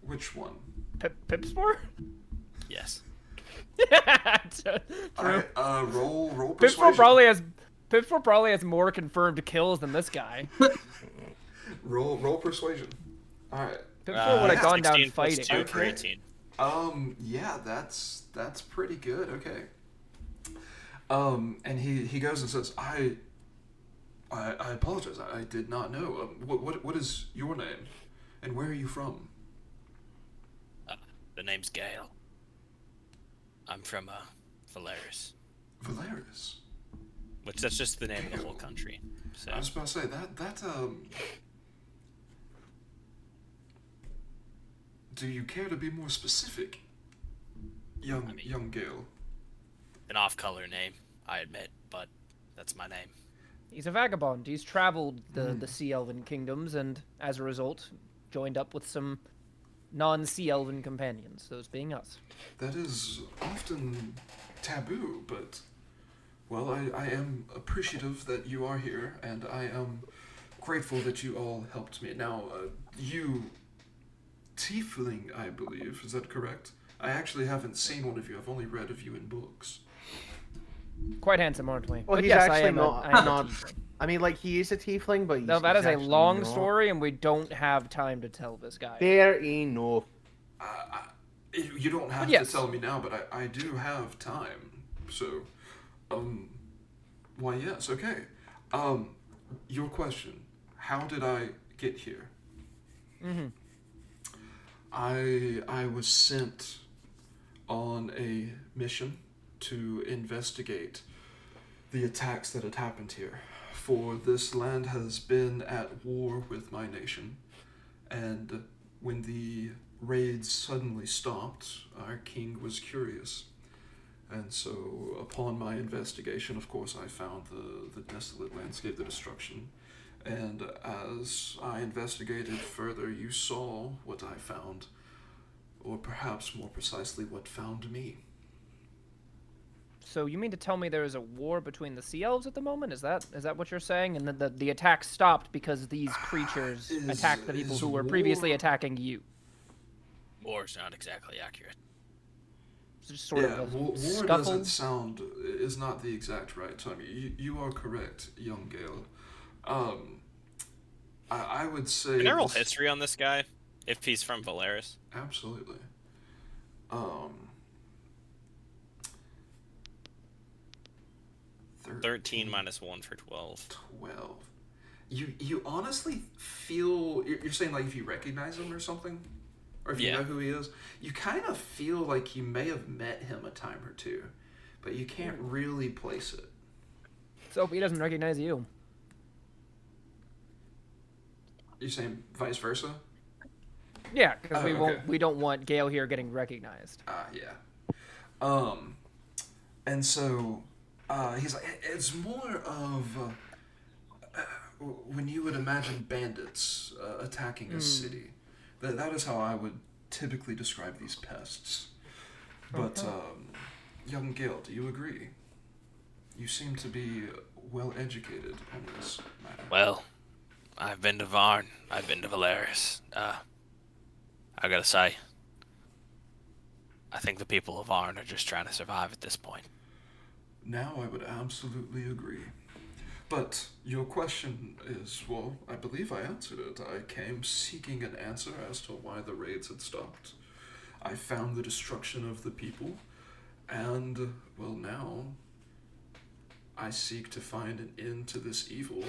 Which one? Pipspore? Yes. True. Roll persuasion. Pipspore probably has more confirmed kills than this guy. roll persuasion. All right. Pipspore would have gone down fighting. 2 for 18. Yeah, that's pretty good. Okay. And he goes and says, I apologize. I did not know. What is your name, and where are you from? The name's Gale. I'm from Valeris. Valeris. Which that's just the name of the whole country. So. I was about to say that do you care to be more specific, young Gale? An off-color name, I admit, but that's my name. He's a vagabond. He's traveled the Sea Elven kingdoms, and as a result, joined up with some non-Sea Elven companions, those being us. That is often taboo, but, well, I am appreciative that you are here, and I am grateful that you all helped me. Now, you tiefling, I believe, is that correct? I actually haven't seen one of you. I've only read of you in books. Quite handsome, aren't we? Well, but he's yes, actually not. I mean, like, he is a tiefling, but no, that is a long story, and we don't have time to tell this guy. Fair enough. You don't have to tell me now, but I do have time. So, why, yes, okay. Your question, how did I get here? I was sent on a mission to investigate the attacks that had happened here. For this land has been at war with my nation, and when the raids suddenly stopped, our king was curious. And so, upon my investigation, of course, I found the desolate landscape, the destruction. And as I investigated further, you saw what I found, or perhaps more precisely, what found me. So you mean to tell me there is a war between the Sea Elves at the moment? Is that what you're saying? And the attack stopped because these creatures attacked the people who were previously attacking you? War's not exactly accurate. It's just sort of a war scuffle. is not the exact right term. You are correct, young Gale. I would say... General history on this guy, if he's from Valeris. Absolutely. 13 minus 1 for 12. 12. You honestly feel... You're saying, like, if you recognize him or something? Or if you know who he is? You kind of feel like you may have met him a time or two, but you can't really place it. So he doesn't recognize you. You're saying vice versa? Yeah, because we don't want Gale here getting recognized. Yeah. And so he's like, it's more of when you would imagine bandits attacking a city. That is how I would typically describe these pests. But young Gale, do you agree? You seem to be well educated on this matter. Well, I've been to Varn. I've been to Valeris. I gotta say, I think the people of Varn are just trying to survive at this point. Now I would absolutely agree. But your question is, well, I believe I answered it. I came seeking an answer as to why the raids had stopped. I found the destruction of the people, and, well, now I seek to find an end to this evil,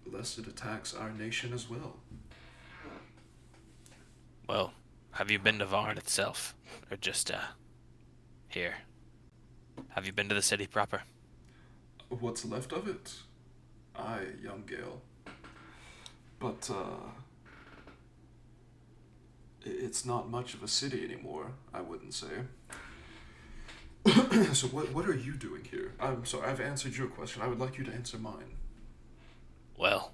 lest it attacks our nation as well. Well, have you been to Varn itself? Or just, here? Have you been to the city proper? What's left of it? Aye, young Gale. But, it's not much of a city anymore, I wouldn't say. So what are you doing here? I'm sorry, I've answered your question. I would like you to answer mine. Well,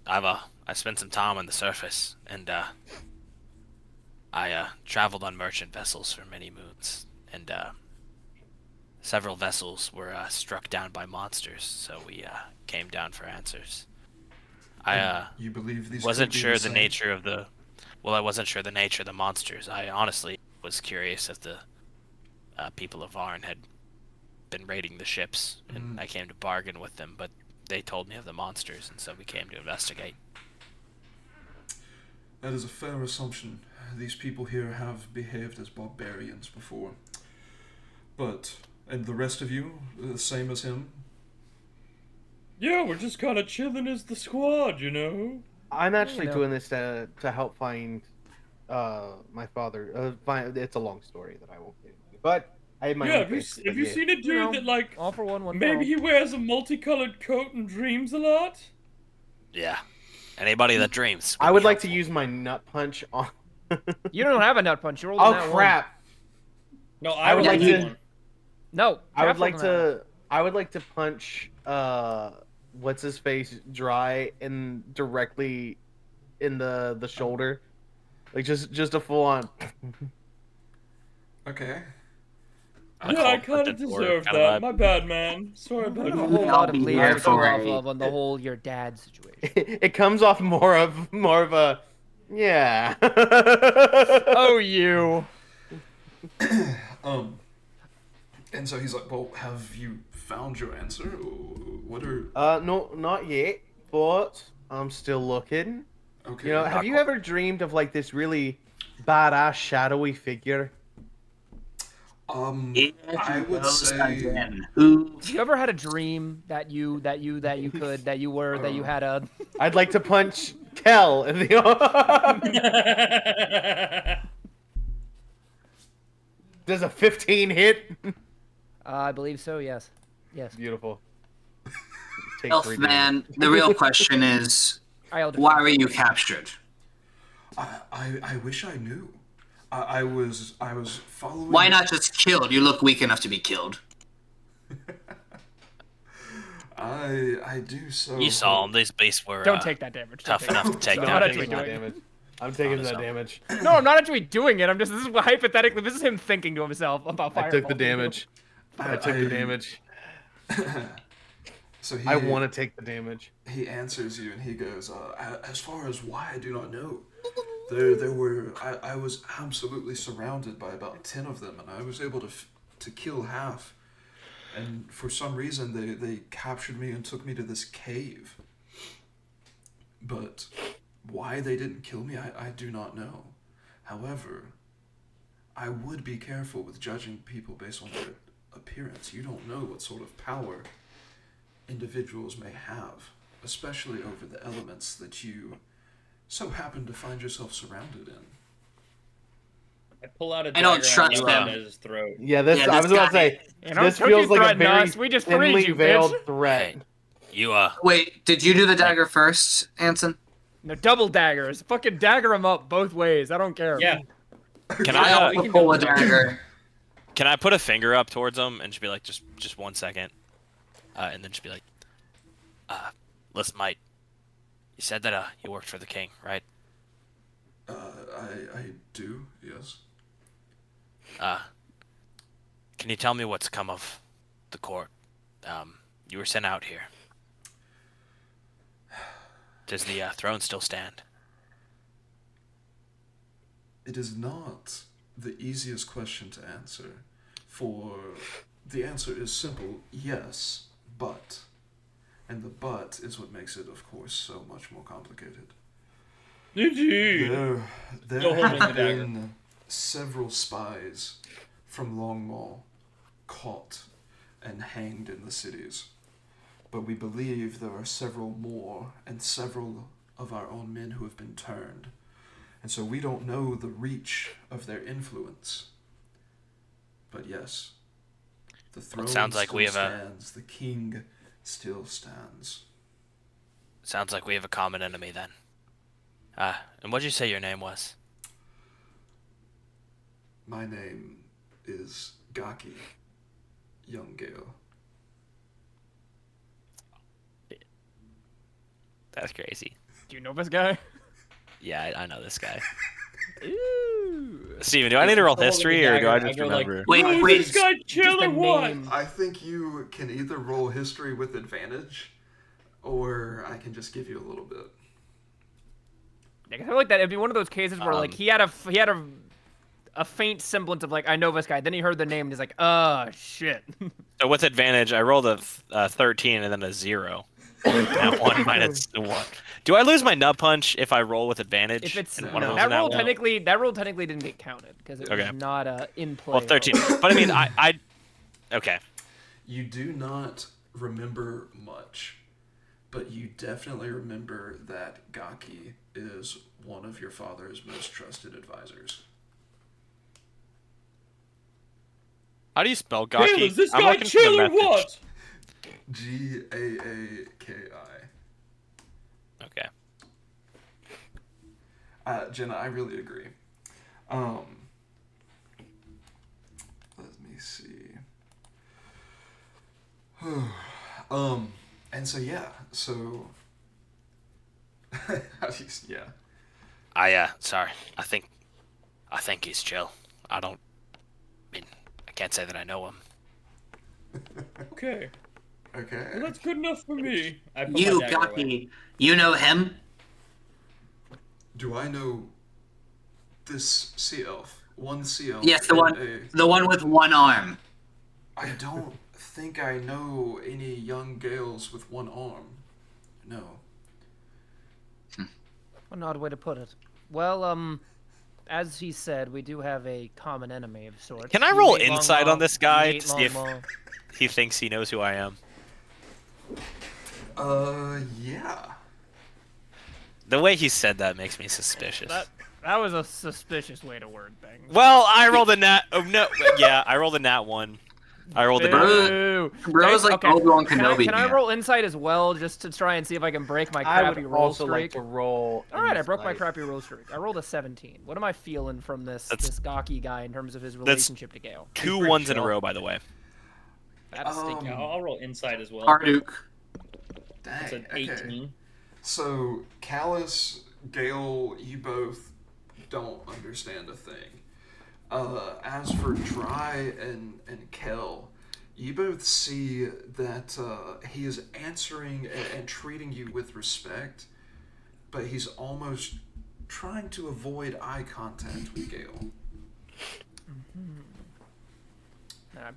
I spent some time on the surface, and, I traveled on merchant vessels for many moons, and, several vessels were struck down by monsters, so we came down for answers. You believe these wasn't could be sure the the nature of the... Well, I wasn't sure the nature of the monsters. I honestly was curious if the people of Varn had been raiding the ships, and I came to bargain with them, but they told me of the monsters, and so we came to investigate. That is a fair assumption. These people here have behaved as barbarians before. But... And the rest of you, the same as him? Yeah, we're just kind of chilling as the squad, you know? I'm actually doing this to help find my father. It's a long story that I won't get into. But I have my own face. Have you seen a dude that, like, all for one maybe he wears a multicolored coat and dreams a lot? Yeah. Anybody that dreams. I would like to use my nut punch on You don't have a nut punch. You rolled Oh that crap! No, I would like to. one. No, I would like to. I would like to punch. What's his face dry and directly in the shoulder, like just a full on. Okay. Yeah, I kind of deserve that. My bad, man. Sorry about a that. whole lot of leads to go off Right. of on the whole your dad situation. It comes off more of a yeah. Oh, you. And so he's like, well, have you found your answer? What are... No, not yet, but I'm still looking. Okay. You know, have you ever dreamed of like this really badass shadowy figure? I would say... You ever had a dream that you had a... I'd like to punch Kel in the... Does a 15 hit? I believe so, yes. Yes. Beautiful. Elfman, the real question is, why were you captured? I wish I knew. I was following... Why not just killed? You look weak enough to be killed. I do so... You saw him. These beasts were Don't take that damage. tough enough to take I'm down. not actually doing damage. I'm taking that damage. No, I'm not actually doing it. This is hypothetically, this is him thinking to himself about Fireball. I took the damage. I took the damage. So I want to take the damage. He answers you and he goes, as far as why, I do not know. There were... I was absolutely surrounded by about 10 of them, and I was able to kill half. And for some reason, they captured me and took me to this cave. But why they didn't kill me, I do not know. However, I would be careful with judging people based on their appearance. You don't know what sort of power individuals may have, especially over the elements that you so happen to find yourself surrounded in. I pull out a I don't dagger trust and them. at his throat. Yeah, this I was about to say. This feels like a very thinly veiled threat. You Wait, did you do the dagger first, Anson? No, double daggers. Fucking dagger him up both ways. I don't care. Yeah. Can I pull a dagger? Can I put a finger up towards him and just be like, just 1 second, and then just be like, listen, mate. You said that you worked for the king, right? I do, yes. Can you tell me what's come of the court? You were sent out here. Does the throne still stand? It is not the easiest question to answer, for the answer is simple, yes, but. And the but is what makes it, of course, so much more complicated. There have been several spies from Longmall caught and hanged in the cities. But we believe there are several more, and several of our own men who have been turned. And so we don't know the reach of their influence. But yes, the throne sounds like we have stands, the king still stands. Sounds like we have a common enemy then. And what'd you say your name was? My name is Gaki, young Gale. That's crazy. Do you know this guy? Yeah, I know this guy. Ooh. Steven, do I need to roll history or do I just remember? Wait, this guy chiller what? I think you can either roll history with advantage, or I can just give you a little bit. I feel like that it'd be one of those cases where like he had a faint semblance of like, I know this guy. Then he heard the name and he's like, oh shit. So with advantage, I rolled a 13 and then a 0. Now 1 minus 1. Do I lose my nut punch if I roll with advantage? If it's that roll technically didn't get counted because it was not in play. Well, 13. But I mean, I okay. You do not remember much, but you definitely remember that Gaki is one of your father's most trusted advisors. How do you spell Gaki? Hey, is this guy chill or what? Gaaki. Okay. Jenna, I really agree. Let me see. And so yeah, so yeah. Sorry. I think he's chill. I can't say that I know him. Okay. Okay. Well, that's good enough for me. You, Gaki, you know him? Do I know this sea elf? One sea elf? Yes, the one with one arm. I don't think I know any young Gales with one arm. No. An odd way to put it. Well, as he said, we do have a common enemy of sorts. Can I roll insight on this guy to see if he thinks he knows who I am? Yeah. The way he said that makes me suspicious. That was a suspicious way to word things. Well, I rolled a nat. Oh no! Yeah, I rolled a nat 1. I rolled a nat. Bro's like Obi-Wan Kenobi. Can I roll insight as well, just to try and see if I can break my crappy roll streak? Like to roll. All right, I broke my crappy roll streak. I rolled a 17. What am I feeling from this Gaki guy in terms of his relationship to Gale? 2 1s in a row, by the way. That's stinky. I'll roll insight as well. Marduk. That's an 18. Okay. So Callus, Gale, you both don't understand a thing. As for Dry and Kel, you both see that he is answering and treating you with respect, but he's almost trying to avoid eye contact with Gale.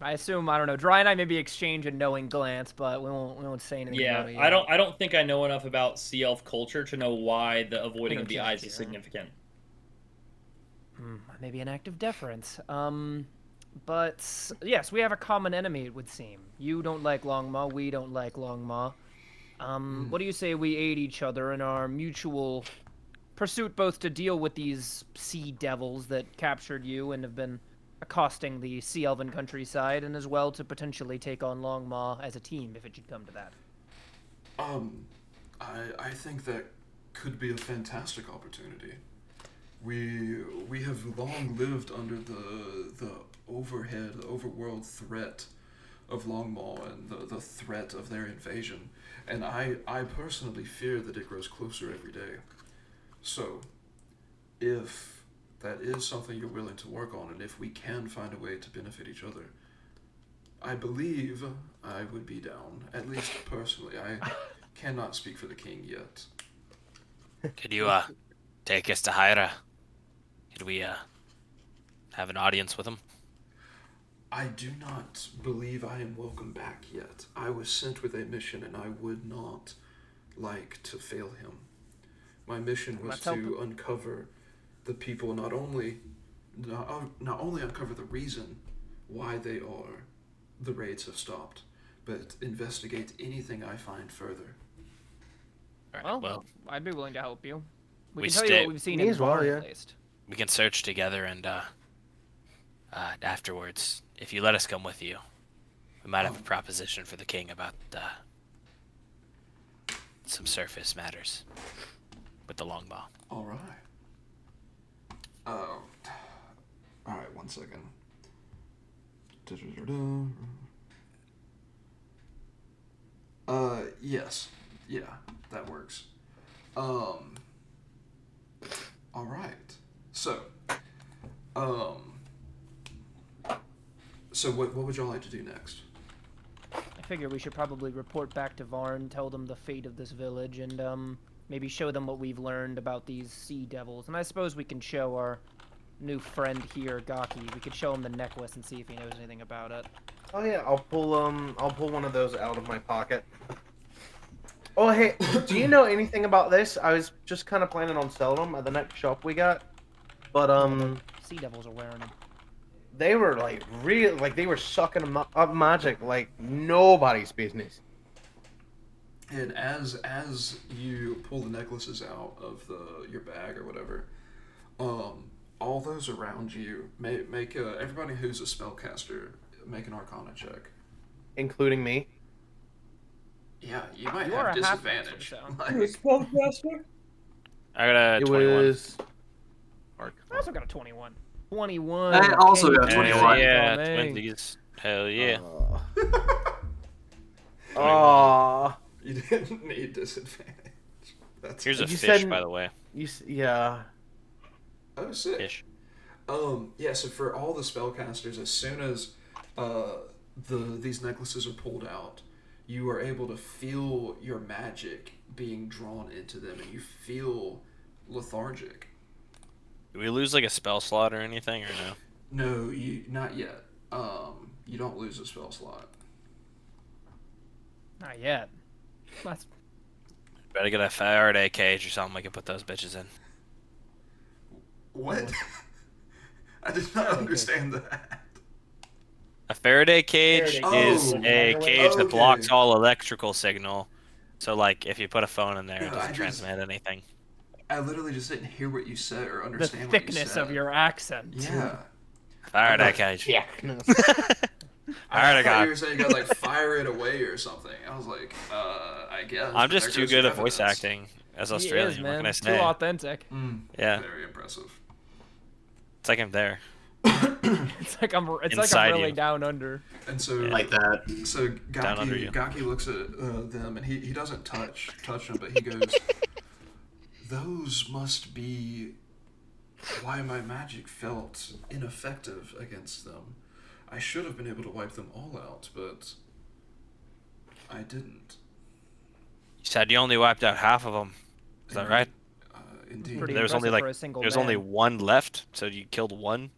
I assume, I don't know, Dry and I maybe exchange a knowing glance, but we won't say anything about it yet. I don't think I know enough about sea elf culture to know why the avoiding of the eyes is significant. Maybe an act of deference. But yes, we have a common enemy, it would seem. You don't like Longmaw, we don't like Longmaw. What do you say we aid each other in our mutual pursuit both to deal with these sea devils that captured you and have been accosting the Sea Elven countryside, and as well to potentially take on Longmaw as a team if it should come to that? I think that could be a fantastic opportunity. We have long lived under the overworld threat of Longmaw and the threat of their invasion, and I personally fear that it grows closer every day. So, if that is something you're willing to work on, and if we can find a way to benefit each other, I believe I would be down, at least personally. I cannot speak for the king yet. Could you take us to Hyra? Could we have an audience with him? I do not believe I am welcome back yet. I was sent with a mission, and I would not like to fail him. My mission was to uncover the people, not only uncover the reason why they are the raids have stopped, but investigate anything I find further. Well, I'd be willing to help you. We can tell you what we've seen in Varn, at least. We can search together, and afterwards, if you let us come with you, we might have a proposition for the king about some surface matters with the Longmaw. All right. All right, 1 second. Yes. Yeah, that works. All right. So what would y'all like to do next? I figure we should probably report back to Varn, tell them the fate of this village, and maybe show them what we've learned about these sea devils. And I suppose we can show our new friend here, Gaki. We could show him the necklace and see if he knows anything about it. Oh yeah, I'll pull one of those out of my pocket. Oh hey, do you know anything about this? I was just kind of planning on selling them at the next shop we got, but sea devils are wearing them. They were like they were sucking them up magic like nobody's business. And as you pull the necklaces out of your bag or whatever, all those around you make everybody who's a spellcaster make an Arcana check, including me. Yeah, you might have disadvantage. You're a spellcaster? I got a 21. Was... also got a 21. 21. I also got a 21. Yeah, twinsies. Hell yeah. You didn't need disadvantage. Here's a fish, by the way. Yeah. Oh, sick. Fish. Yeah. So for all the spellcasters, as soon as these necklaces are pulled out, you are able to feel your magic being drawn into them, and you feel lethargic. Do we lose like a spell slot or anything, or no? No, not yet. You don't lose a spell slot. Not yet. That's... Better get a Faraday cage or something. I can put those bitches in. What? I did not understand that. A Faraday cage is a cage that blocks all electrical signal. So, like, if you put a phone in there, it doesn't transmit anything. I literally just didn't hear what you said or understand the thickness of your accent. Yeah. Faraday cage. Yeah. I thought you were saying you gotta like fire it away or something. I was like, I guess. I'm just too good at voice acting as Australian. He is, man. What can I say? Too authentic. Yeah. Very impressive. It's like I'm there. It's like I'm really down under. And so like that. So Gaki looks at them and he doesn't touch them, but he goes, "Those must be why my magic felt ineffective against them. I should have been able to wipe them all out, but I didn't." You said you only wiped out half of them. Is that right? Indeed. There's only one left, so you killed one.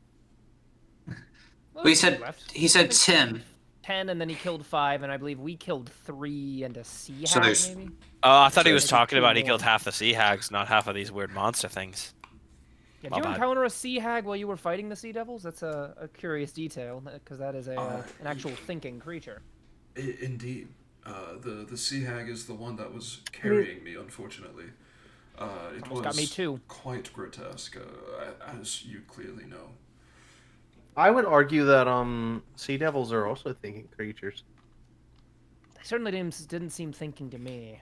Well, he said 10. 10, and then he killed 5, and I believe we killed 3 and a sea So hag, maybe? Oh, I thought he was talking about he killed half the sea hags, not half of these weird monster things. Yeah, did you encounter a sea hag while you were fighting the sea devils? That's a curious detail, because that is an actual thinking creature. Indeed. The sea hag is the one that was carrying me, unfortunately. It almost got me too. Quite grotesque, as you clearly know. I would argue that sea devils are also thinking creatures. They certainly didn't seem thinking to me.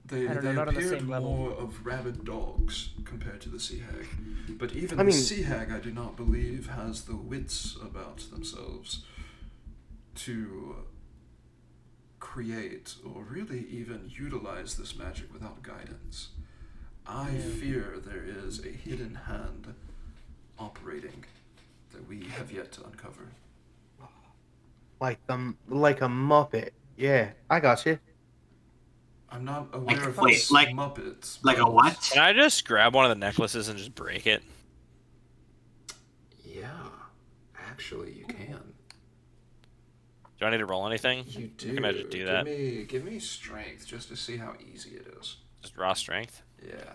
They appeared more of rabid dogs compared to the sea hag. But even the sea hag, I do not believe, has the wits about themselves to create or really even utilize this magic without guidance. I fear there is a hidden hand operating that we have yet to uncover. Like a Muppet. Yeah, I got you. I'm not aware of Muppets. Like a what? Can I just grab one of the necklaces and just break it? Yeah, actually, you can. Do I need to roll anything? You do. Can I just do that? Give me strength just to see how easy it is. Just raw strength? Yeah.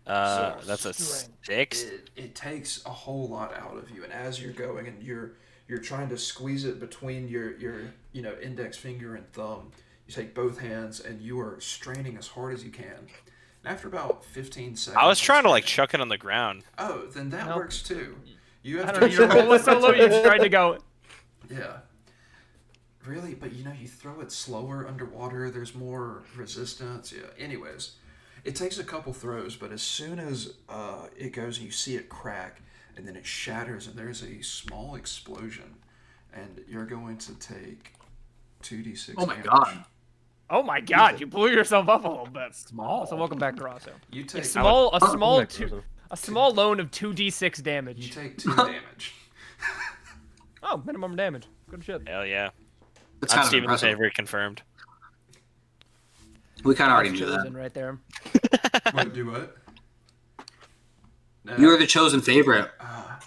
That's a 6. It takes a whole lot out of you, and as you're going and you're trying to squeeze it between your index finger and thumb, you take both hands and you are straining as hard as you can. And after about 15 seconds, I was trying to like chuck it on the ground. Oh, then that works too. You have to. Your roll was so low, you tried to go. Yeah. Really, but you throw it slower underwater. There's more resistance. Yeah. Anyways. It takes a couple throws, but as soon as it goes and you see it crack, and then it shatters, and there's a small explosion, and you're going to take 2d6 Oh my damage. god. Oh my god, you blew yourself up a little bit. Small. So welcome back, Grasso. You take a small loan of 2d6 damage. You take 2 damage. Oh, minimum damage. Good shit. Hell yeah. That's I'm Steven's favorite confirmed. We kind of already knew that. Right there. Wait, do what? No. You were the chosen favorite.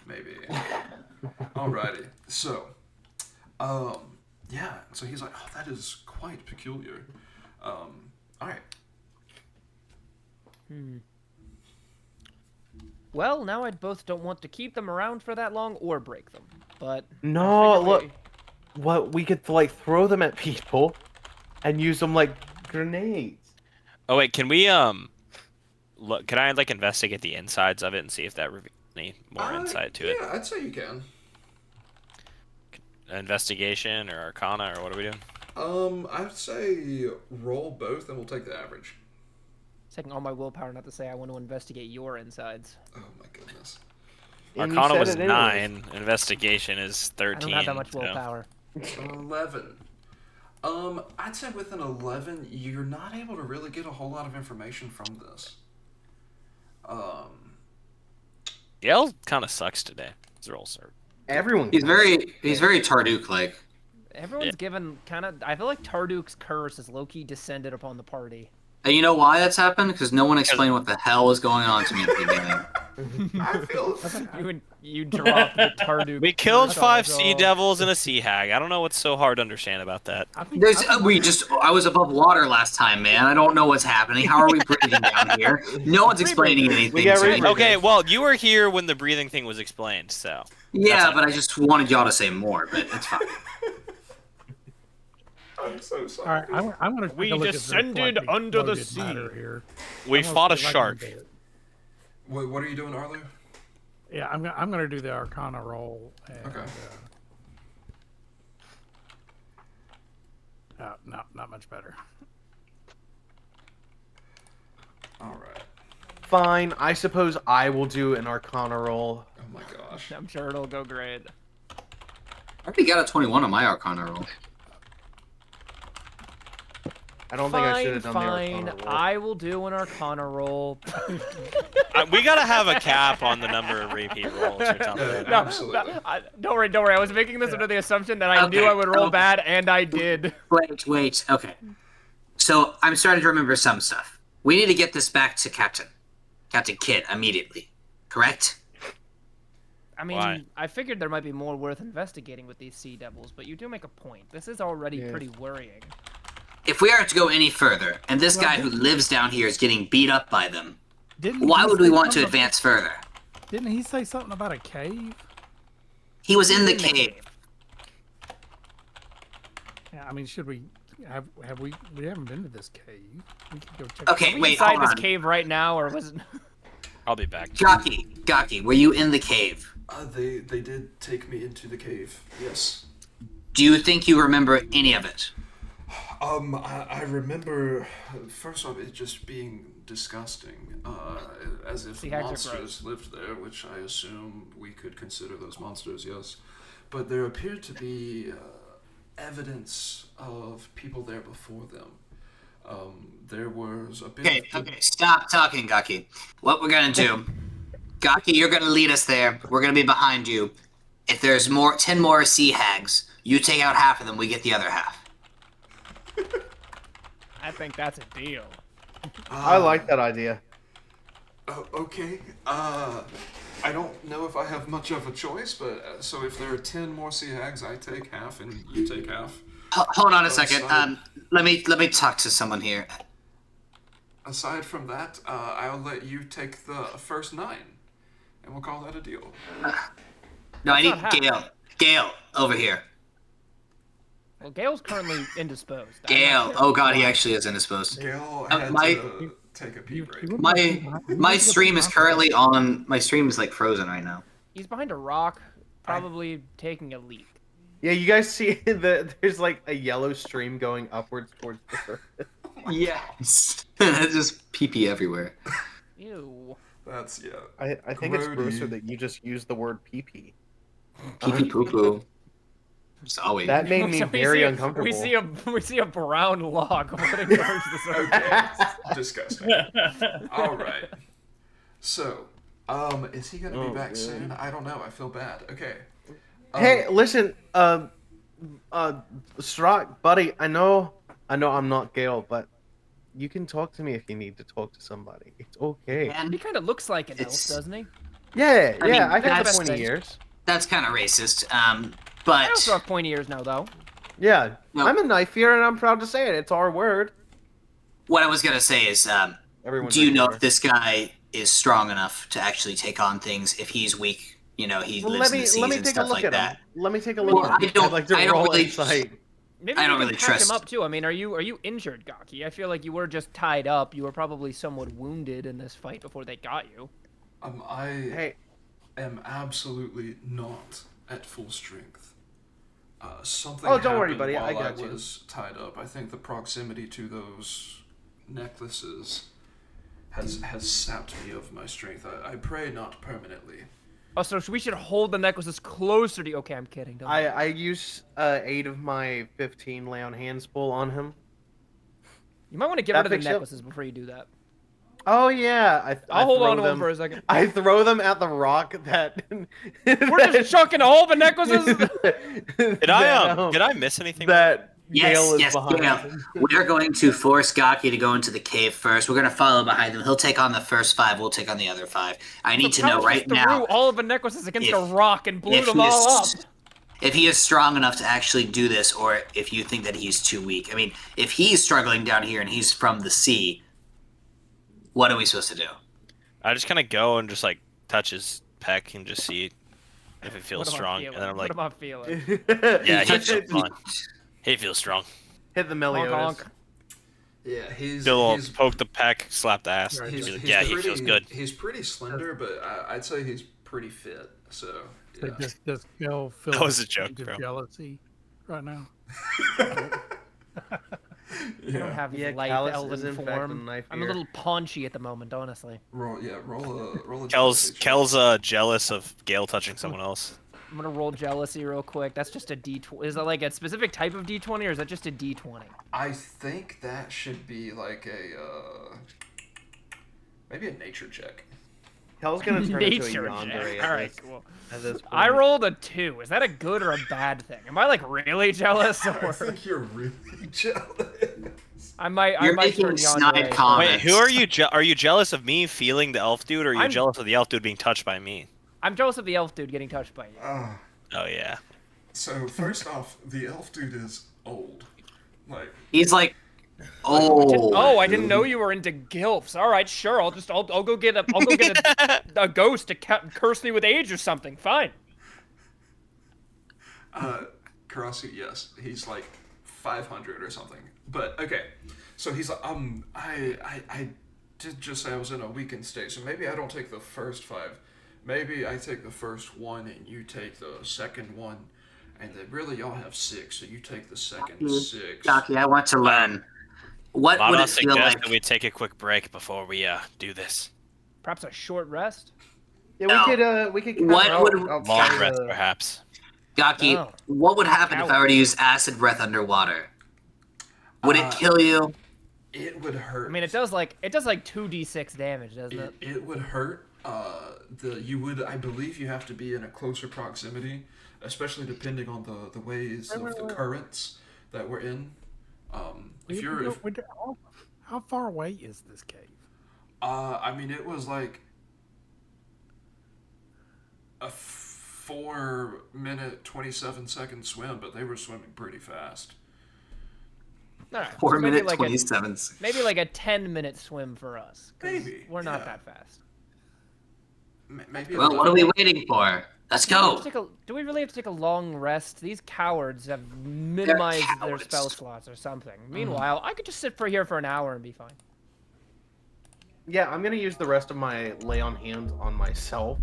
Maybe. Alrighty. So, yeah. So he's like, oh, that is quite peculiar. Alright. Well, now I both don't want to keep them around for that long or break them, but... No, look. What, we could, like, throw them at people and use them like grenades. Oh, wait, can we, look, can I, like, investigate the insides of it and see if that reveals any more insight to it? Yeah, I'd say you can. Investigation or Arcana, or what are we doing? I'd say roll both and we'll take the average. taking all my willpower not to say I want to investigate your insides. Oh my goodness. Arcana was 9. Investigation is 13. I don't have that much willpower. 11. I'd say with an 11, you're not able to really get a whole lot of information from this. Gale kind of sucks today. Everyone. He's very Tarduke like. Everyone's given kind of. I feel like Tarduke's curse is low-key descended upon the party. And you know why that's happened? Because no one explained what the hell was going on to me at the beginning. I feel you dropped the Tarduke. We killed 5 sea devils and a sea hag. I don't know what's so hard to understand about that. I was above water last time, man. I don't know what's happening. How are we breathing down here? No one's explaining anything. Okay, well, you were here when the breathing thing was explained, so. Yeah, but I just wanted y'all to say more, but it's fine. I'm so sorry. All right, I'm going to. We descended under the sea. Here. We fought a shark. What are you doing, Arlo? Yeah, I'm going to do the Arcana roll. And, okay. Not much better. All right. Fine. I suppose I will do an Arcana roll. Oh my gosh. I'm sure it'll go great. I already got a 21 on my Arcana roll. I don't think I should have done the Arcana roll. I will do an Arcana roll. We gotta have a cap on the number of repeat rolls or something. No, absolutely. Don't worry. I was making this under the assumption that I knew I would roll bad, and I did. Wait. Okay. So I'm starting to remember some stuff. We need to get this back to Captain Kit immediately. Correct? I mean, Why? I figured there might be more worth investigating with these sea devils, but you do make a point. This is already pretty worrying. If we are to go any further, and this guy who lives down here is getting beat up by them, why would we want to advance further? Didn't he say something about a cave? He was in the cave. Yeah, I mean, should we have we haven't been to this cave? We could go check. Okay, wait, inside hold this on. cave right now, or was it? I'll be back. Gaki, were you in the cave? They did take me into the cave. Yes. Do you think you remember any of it? I remember, first off, it just being disgusting, as if monsters lived there, which I assume we could consider those monsters, yes. But there appeared to be evidence of people there before them. There was a bit Okay, stop talking, Gaki. What we're gonna do, Gaki, you're gonna lead us there. We're gonna be behind you. If there's 10 more sea hags, you take out half of them, we get the other half. I think that's a deal. I like that idea. Okay. I don't know if I have much of a choice, but so if there are 10 more sea hags, I take half and you take half. Hold on a second. Let me talk to someone here. Aside from that, I'll let you take the first 9, and we'll call that a deal. No, I need Gale, over here. Well, Gale's currently indisposed. Gale, oh god, he actually is indisposed. Gale had to take a pee break. My stream is currently on. My stream is like frozen right now. He's behind a rock, probably taking a leak. Yeah, you guys see there's like a yellow stream going upwards towards the surface. Yes. That's just pee everywhere. Ew. That's, yeah. I think it's grosser that you just use the word pee-pee. Pee-pee poo-poo. Just always. That made me very uncomfortable. We see a brown log floating towards the surface. Okay. Disgusting. All right. So, is he gonna be back soon? I don't know. I feel bad. Okay. Hey, listen, Strock, buddy. I know I'm not Gale, but you can talk to me if you need to talk to somebody. It's okay. And he kind of looks like an elf, doesn't he? Yeah, I got 20 years. That's kind of racist. But I also have pointy ears now, though. Yeah, no. I'm a knife ear, and I'm proud to say it. It's our word. What I was gonna say is, do you know if this guy is strong enough to actually take on things? If he's weak, he lives in the seas and stuff like that. Let me take a look at him. I'd like to roll insight. Maybe I don't really trust him up too. I mean, are you injured, Gaki? I feel like you were just tied up. You were probably somewhat wounded in this fight before they got you. I am absolutely not at full strength. Something don't worry, buddy. While I got you. Was tied up. I think the proximity to those necklaces has sapped me of my strength. I pray not permanently. Oh, so we should hold the necklaces closer to you. Okay, I'm kidding. I use 8 of my 15 lay on hands full on him. You might want to get rid of the necklaces before you do that. Oh yeah, I'll hold on to them for a second. I throw them at the rock that. We're just chucking all the necklaces. Did I miss anything? Yes, Gale. We're going to force Gaki to go into the cave first. We're going to follow behind him. He'll take on the first 5. We'll take on the other 5. I need to know right now. Threw all of the necklaces against a rock and blew them all up. If he is strong enough to actually do this, or if you think that he's too weak. I mean, if he's struggling down here and he's from the sea, what are we supposed to do? I just kind of go and just like touch his pec and just see if it feels strong, and then I'm like, what am I feeling? Yeah, he feels fine. He feels strong. Hit the Meliodas. Yeah, he's poke the pec, slap the ass. He feels good. He's pretty slender, but I'd say he's pretty fit. So yeah. Does Gale feel that was a joke, bro. Jealousy right now? I don't have light elven form. I'm a little paunchy at the moment, honestly. Roll a Kel's jealous of Gale touching someone else. I'm gonna roll jealousy real quick. That's just a D20. Is that like a specific type of D20, or is that just a D20? I think that should be like a maybe a nature check. Kel's gonna turn into a yandere. All right, cool. I rolled a 2. Is that a good or a bad thing? Am I like really jealous? Or... I think you're really jealous. I might turn snide comments. Wait, who are you? Are you jealous of me feeling the elf dude, or are you jealous of the elf dude being touched by me? I'm jealous of the elf dude getting touched by you. Oh yeah. So first off, the elf dude is old. Like he's like old. I didn't know you were into gilfs. All right, sure. I'll go get a ghost to curse me with age or something. Fine. Karasi, yes, he's like 500 or something. But okay, so he's like, I did just say I was in a weakened state, so maybe I don't take the first 5. Maybe I take the first 1 and you take the second 1, and then really y'all have 6, so you take the second 6. Jockey, I want to learn. What would it feel like? That we take a quick break before we do this. Perhaps a short rest. Yeah, we could. Long rest, perhaps. Jockey, what would happen if I were to use acid breath underwater? Would it kill you? It would hurt. I mean, it does like 2d6 damage, doesn't it? It would hurt. I believe you have to be in a closer proximity, especially depending on the ways of the currents that we're in. How far away is this cave? I mean, it was like a 4-minute, 27-second swim, but they were swimming pretty fast. All right, 4 minute, 27 seconds. Maybe like a 10-minute swim for us. Maybe. We're not that fast. Maybe. Well, what are we waiting for? Let's go. Do we really have to take a long rest? These cowards have minimized their spell slots or something. Meanwhile, I could just sit here for an hour and be fine. Yeah, I'm gonna use the rest of my lay on hands on myself.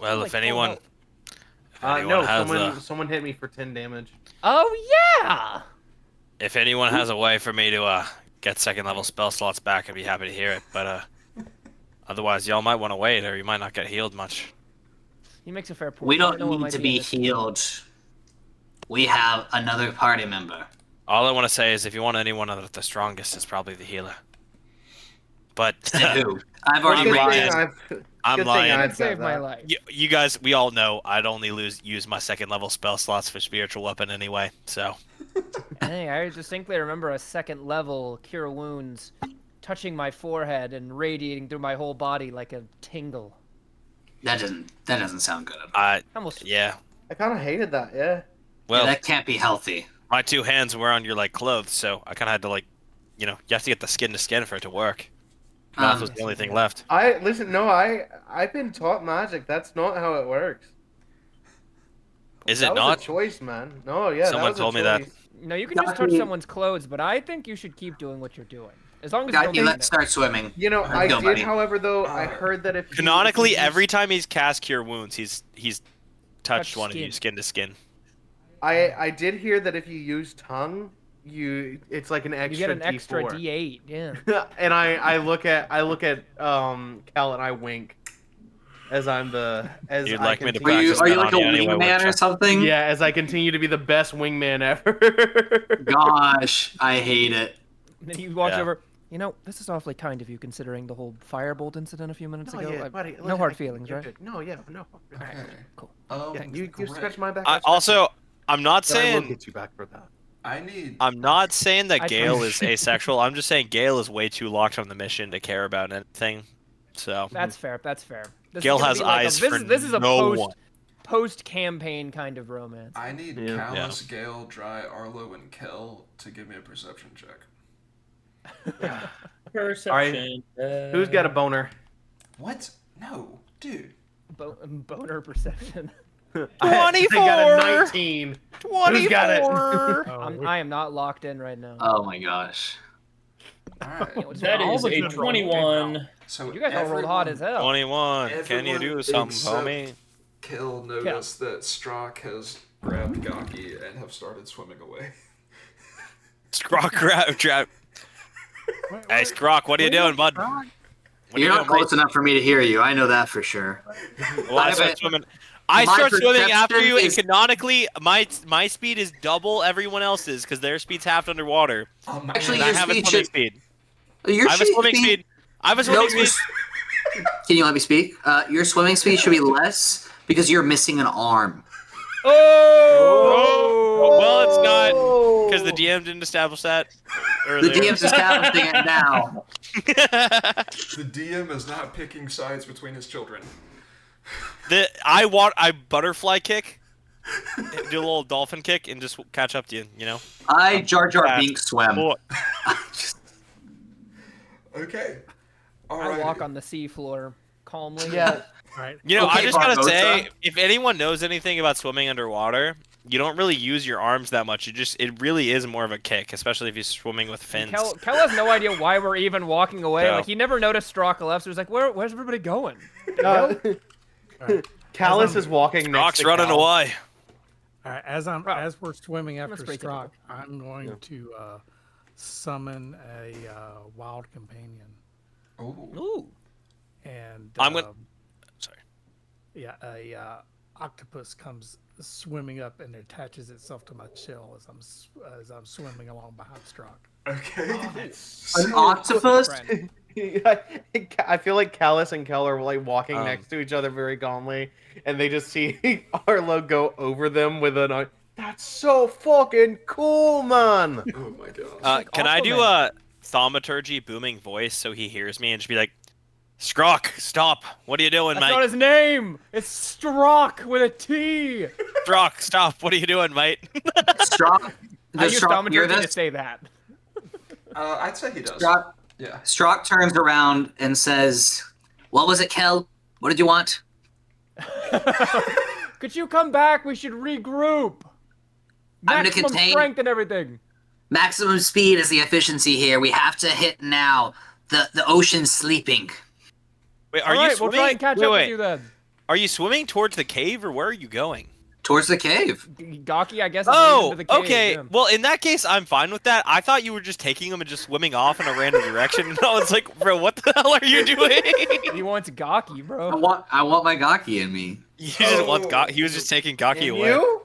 Well, if anyone someone hit me for 10 damage. Oh yeah. If anyone has a way for me to get 2nd level spell slots back, I'd be happy to hear it. But otherwise, y'all might want to wait, or you might not get healed much. He makes a fair point. We don't need to be healed. We have another party member. All I want to say is, if you want anyone that's the strongest, it's probably the healer. But who? I've already I'm lying. I'd save my life. You guys, we all know I'd only use my 2nd level spell slots for spiritual weapon anyway. So. Hey, I distinctly remember a 2nd level cure wounds touching my forehead and radiating through my whole body like a tingle. That doesn't sound good. Yeah. I kind of hated that. Yeah. Well, that can't be healthy. My 2 hands were on your clothes, so I kind of had to you have to get the skin to skin for it to work. That was the only thing left. I've been taught magic. That's not how it works. Is it not? That was a choice, man. No, yeah. Someone told me that. No, you can just touch someone's clothes, but I think you should keep doing what you're doing. As long as let's start swimming. I did, however, though, I heard that if canonically, every time he's cast Cure Wounds, he's touched one of you skin to skin. I did hear that if you use tongue, it's like an extra. You get an extra D4. D8, yeah. And I look at Cal and I wink as I'm the as You'd I like me to Are you like a wingman or something? Yeah, as I continue to be the best wingman ever. Gosh, I hate it. And then he walks over. You know, this is awfully kind of you, considering the whole firebolt incident a few minutes ago. Yeah, buddy, no hard feelings, right? No, yeah, no. Okay. Cool. Yeah, you scratch my back. Also, I'm not saying. I will saying. get you back for that. I'm not saying that Gale is asexual. I'm just saying Gale is way too locked on the mission to care about anything. So that's fair. That's fair. Gale has eyes for this is a no post-campaign kind of romance. I need Callus, Gale, Dry, Arlo, and Kel to give me a perception check. Perception. Right. Who's got a boner? What? No, dude. Boner perception. 24. I got a 19. 24. Who's got it? I am not locked in right now. Oh my gosh. All right. That is a 21. So you guys all rolled hot as hell. 21. Can you do something for me? Kill noticed that Strock has grabbed Gaki and have started swimming away. Strock grab. Hey, Strock, what are you doing, bud? You're not close enough for me to hear you. I know that for sure. Well, I start swimming after you, and canonically, my speed is double everyone else's because their speed's half underwater. Actually, I have a swimming speed. I have a swimming speed. Can you let me speak? Your swimming speed should be less because you're missing an arm. Oh! Well, it's not because the DM didn't establish that earlier. The DM's establishing it now. The DM is not picking sides between his children. I butterfly kick, do a little dolphin kick, and just catch up to you. You know. I Jar Jar Binks swim. Okay. I walk on the seafloor calmly. Yeah. Right. You know, I just gotta say, if anyone knows anything about swimming underwater, you don't really use your arms that much. It really is more of a kick, especially if you're swimming with fins. Kel has no idea why we're even walking away. No. Like he never noticed Strock left, so he's like, "Where's everybody going?" Right. Callus is walking next to running Cal. away. All right, as we're swimming after Strock, I'm going to summon a wild companion. Ooh. And I'm gonna. Sorry. Yeah, a octopus comes swimming up and attaches itself to my shell as I'm swimming along behind Strock. Okay. An octopus? I feel like Callus and Kel are like walking next to each other very calmly, and they just see Arlo go over them with an. That's so fucking cool, man! Oh my gosh. Can I do a thaumaturgy booming voice so he hears me and just be like, Strock, stop! What are you doing, That's mate? not his name. It's Strock with a T. Strock, stop! What are you doing, mate? Strock. I use thaumaturgy to say that. I'd say he does. Strock, yeah. Strock turns around and says, "What was it, Kel? What did you want?" Could you come back? We should regroup. Maximum strength and everything. Maximum speed is the efficiency here. We have to hit now. The ocean's sleeping. Wait, are you swimming? We'll try and catch up with you then. Are you swimming towards the cave, or where are you going? Towards the cave. Gaki, I guess. Is the cave, okay. Yeah. Well, in that case, I'm fine with that. I thought you were just taking him and just swimming off in a random direction. And I was like, bro, what the hell are you doing? He wants Gaki, bro. I want my Gaki in me. You just want Gaki. He was just taking Gaki away. You?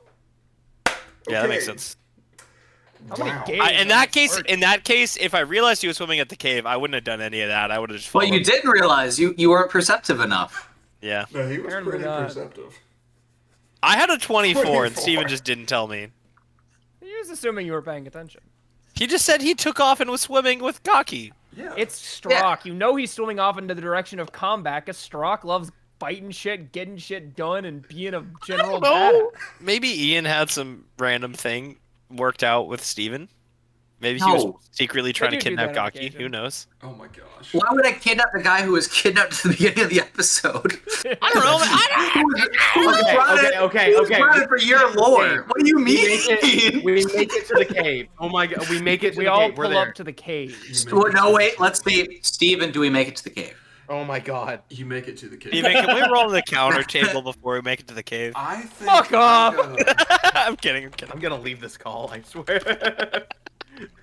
Yeah, that makes sense. Wow. In that case, if I realized he was swimming at the cave, I wouldn't have done any of that. I would have just. Well, you didn't realize you weren't perceptive enough. Yeah. No, he was pretty perceptive. I had a 24, and Steven just didn't tell me. He was assuming you were paying attention. He just said he took off and was swimming with Gaki. Yeah. It's Strock. Yeah. You know he's swimming off into the direction of combat, because Strock loves fighting shit, getting shit done, and being a general badass. Maybe Ian had some random thing worked out with Steven. Maybe he was secretly trying to kidnap Gaki. Who knows? Oh my gosh. Why would I kidnap the guy who was kidnapped at the beginning of the episode? I don't know. Okay. For your lore. What do you mean? We make it to the cave. Oh my god. We make it to the cave. We all pull up to the cave. No, wait. Let's see. Steven, do we make it to the cave? Oh my god. You make it to the cave. Steven, can we roll the counter table before we make it to the cave? I think Fuck off! I'm kidding. I'm gonna leave this call, I swear.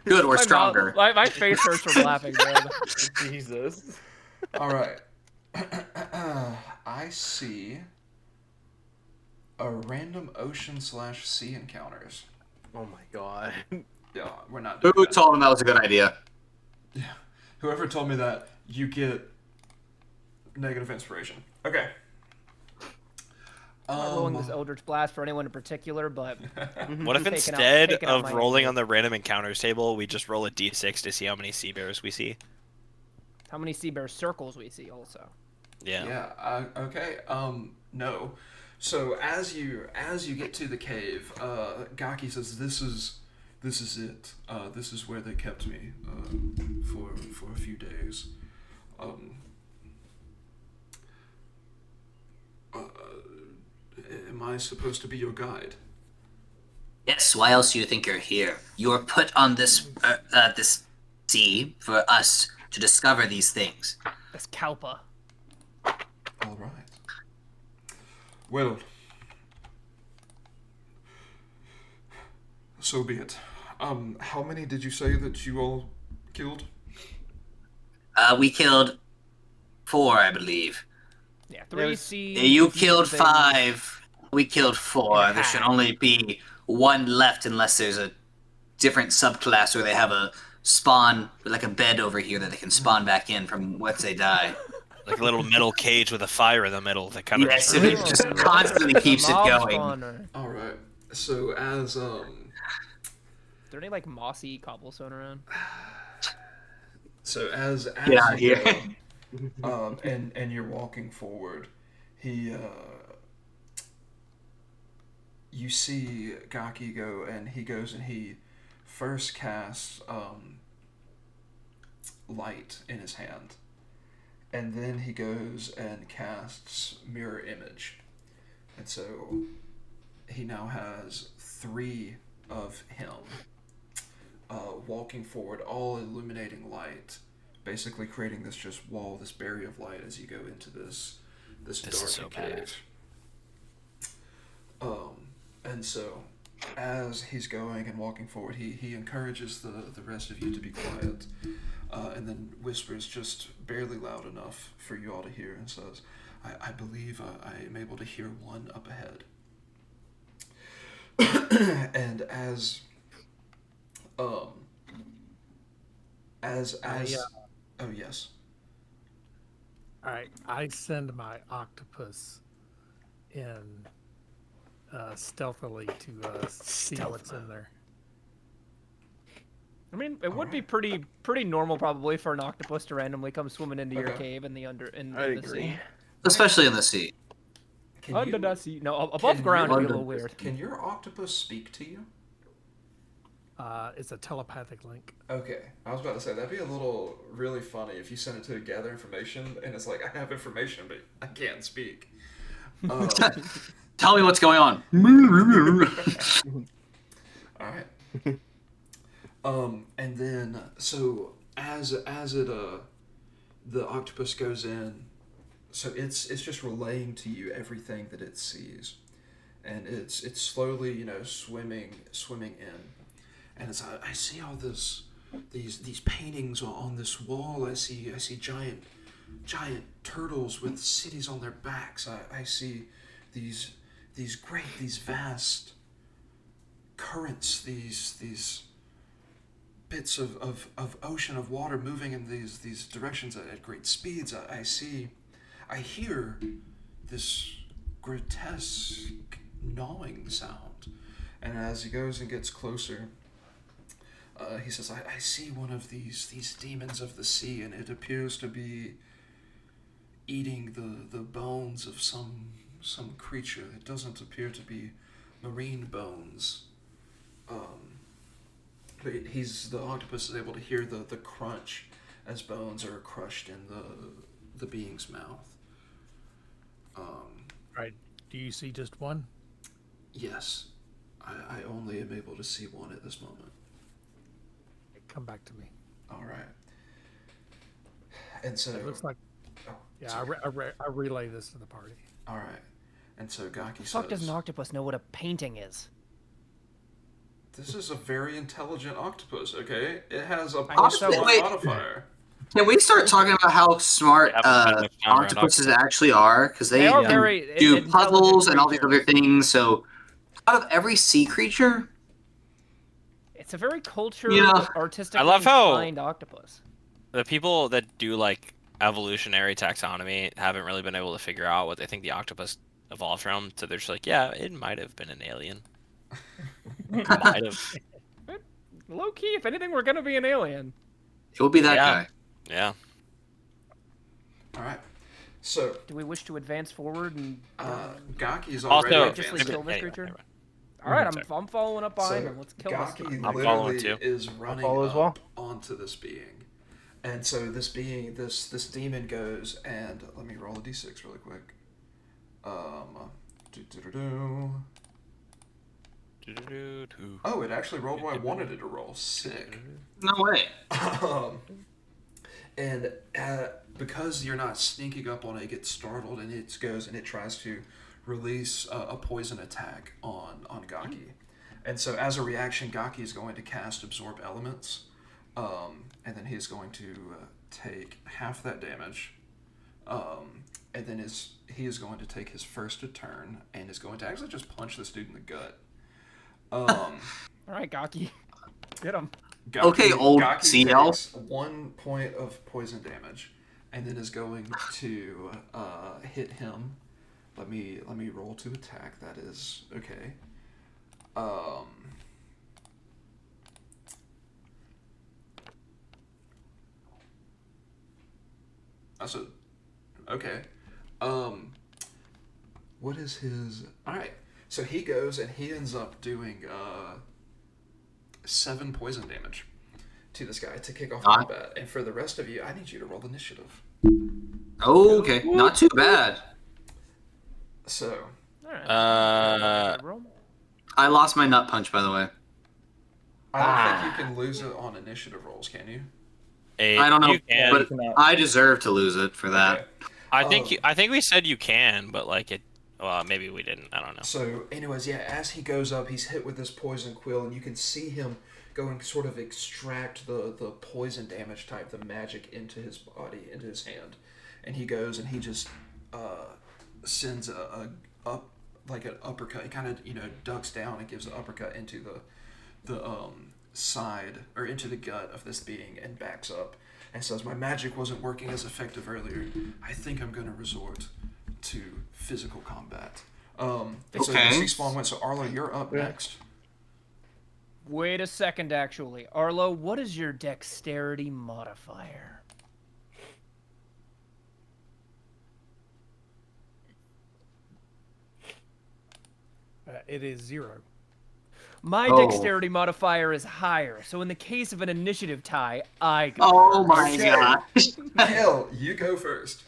Good, we're stronger. My face hurts from laughing, man. Jesus. All right. I see a random ocean/sea encounters. Oh my god. Yeah, we're not doing Who that. told him that was a good idea? Yeah. Whoever told me that, you get negative inspiration. Okay. I'm not rolling this Eldritch Blast for anyone in particular, but... What if instead of rolling on the random encounters table, we just roll a d6 to see how many sea bears we see? How many sea bear circles we see also. Yeah. Yeah, okay. No. So as you get to the cave, Gaki says, This is it. This is where they kept me for a few days. Am I supposed to be your guide? Yes, why else do you think you're here? You were put on this this sea for us to discover these things. This Kalpa. All right. Well, so be it. How many did you say that you all killed? We killed 4, I believe. Yeah, 3 sea. You killed 5. We killed 4. There should only be 1 left unless there's a different subclass where they have a spawn, like a bed over here that they can spawn back in from once they die. Like a little metal cage with a fire in the middle that kind of just constantly keeps it going. All right. So as Is there any like mossy cobblestone around? So as get out here, and you're walking forward, you see Gaki go, and he goes and he first casts light in his hand, and then he goes and casts mirror image, and so he now has 3 of him walking forward, all illuminating light, basically creating this just wall, this barrier of light as you go into this dark cave. And so as he's going and walking forward, he encourages the rest of you to be quiet, and then whispers just barely loud enough for you all to hear, and says, I believe I am able to hear one up ahead. And as oh yes. All right, I send my octopus in stealthily to see what's in there. I mean, it would be pretty normal probably for an octopus to randomly come swimming into your cave in the sea. Especially in the sea. Under the sea. No, above ground would be a little weird. Can your octopus speak to you? It's a telepathic link. Okay, I was about to say that'd be a little really funny if you sent it to gather information and it's like, I have information but I can't speak. Tell me what's going on. All right. And then so as it the octopus goes in, so it's just relaying to you everything that it sees, and it's slowly swimming in. And as I see all these paintings on this wall, I see giant turtles with cities on their backs. I see these vast currents, these bits of ocean, of water moving in these directions at great speeds. I hear this grotesque gnawing sound, and as he goes and gets closer, he says, I see one of these demons of the sea, and it appears to be eating the bones of some creature. It doesn't appear to be marine bones. But the octopus is able to hear the crunch as bones are crushed in the being's mouth. Right. Do you see just one? Yes. I only am able to see one at this moment. Come back to me. All right. And so it looks like. Yeah, I relay this to the party. All right. And so Gaki says, "Fuck, does an octopus know what a painting is?" This is a very intelligent octopus. Okay, it has a +1 modifier. Can we start talking about how smart octopuses actually are? Because they are very do puzzles and all these other things. So, out of every sea creature, it's a very artistic. I love how octopus. The people that do like evolutionary taxonomy haven't really been able to figure out what they think the octopus evolved from. So they're just like, yeah, it might have been an alien. Might have. Low key, if anything, we're gonna be an alien. It will be that guy. Yeah. All right. So, do we wish to advance forward and Gaki's already just kill this creature? All right, I'm following up behind him. Let's kill this guy. Gaki literally is running up onto this being, and so this being, this demon goes and let me roll a d6 really quick. Oh, it actually rolled what I wanted it to roll. Sick. No way. And because you're not sneaking up on it, it gets startled and it goes and it tries to release a poison attack on Gaki. And so as a reaction, Gaki is going to cast Absorb Elements, and then he's going to take half that damage, and then he is going to take his first turn and is going to actually just punch this dude in the gut. All right, Gaki. Get him. Okay, old sea elf. 1 point of poison damage, and then is going to hit him. Let me roll to attack. That is okay. That's a okay. What is his? All right. So he goes and he ends up doing 7 poison damage to this guy to kick off combat. And for the rest of you, I need you to roll initiative. Oh, okay. Not too bad. So. I lost my nut punch, by the way. I don't think you can lose it on initiative rolls, can you? I don't know, but I deserve to lose it for that. Okay. I think we said you can, but like it. Well, maybe we didn't. I don't know. So, anyways, yeah, as he goes up, he's hit with this poison quill, and you can see him going sort of extract the poison damage type, the magic into his body, into his hand. And he goes and he just sends an uppercut. He kind of, ducks down and gives an uppercut into the side, or into the gut of this being, and backs up and says, my magic wasn't working as effective earlier. I think I'm going to resort to physical combat. So the Spawn went. So Arlo, you're up next. Wait a second, actually. Arlo, what is your dexterity modifier? It is 0. My dexterity modifier is higher, so in the case of an initiative tie, I go Oh my gosh. Hell, you go first.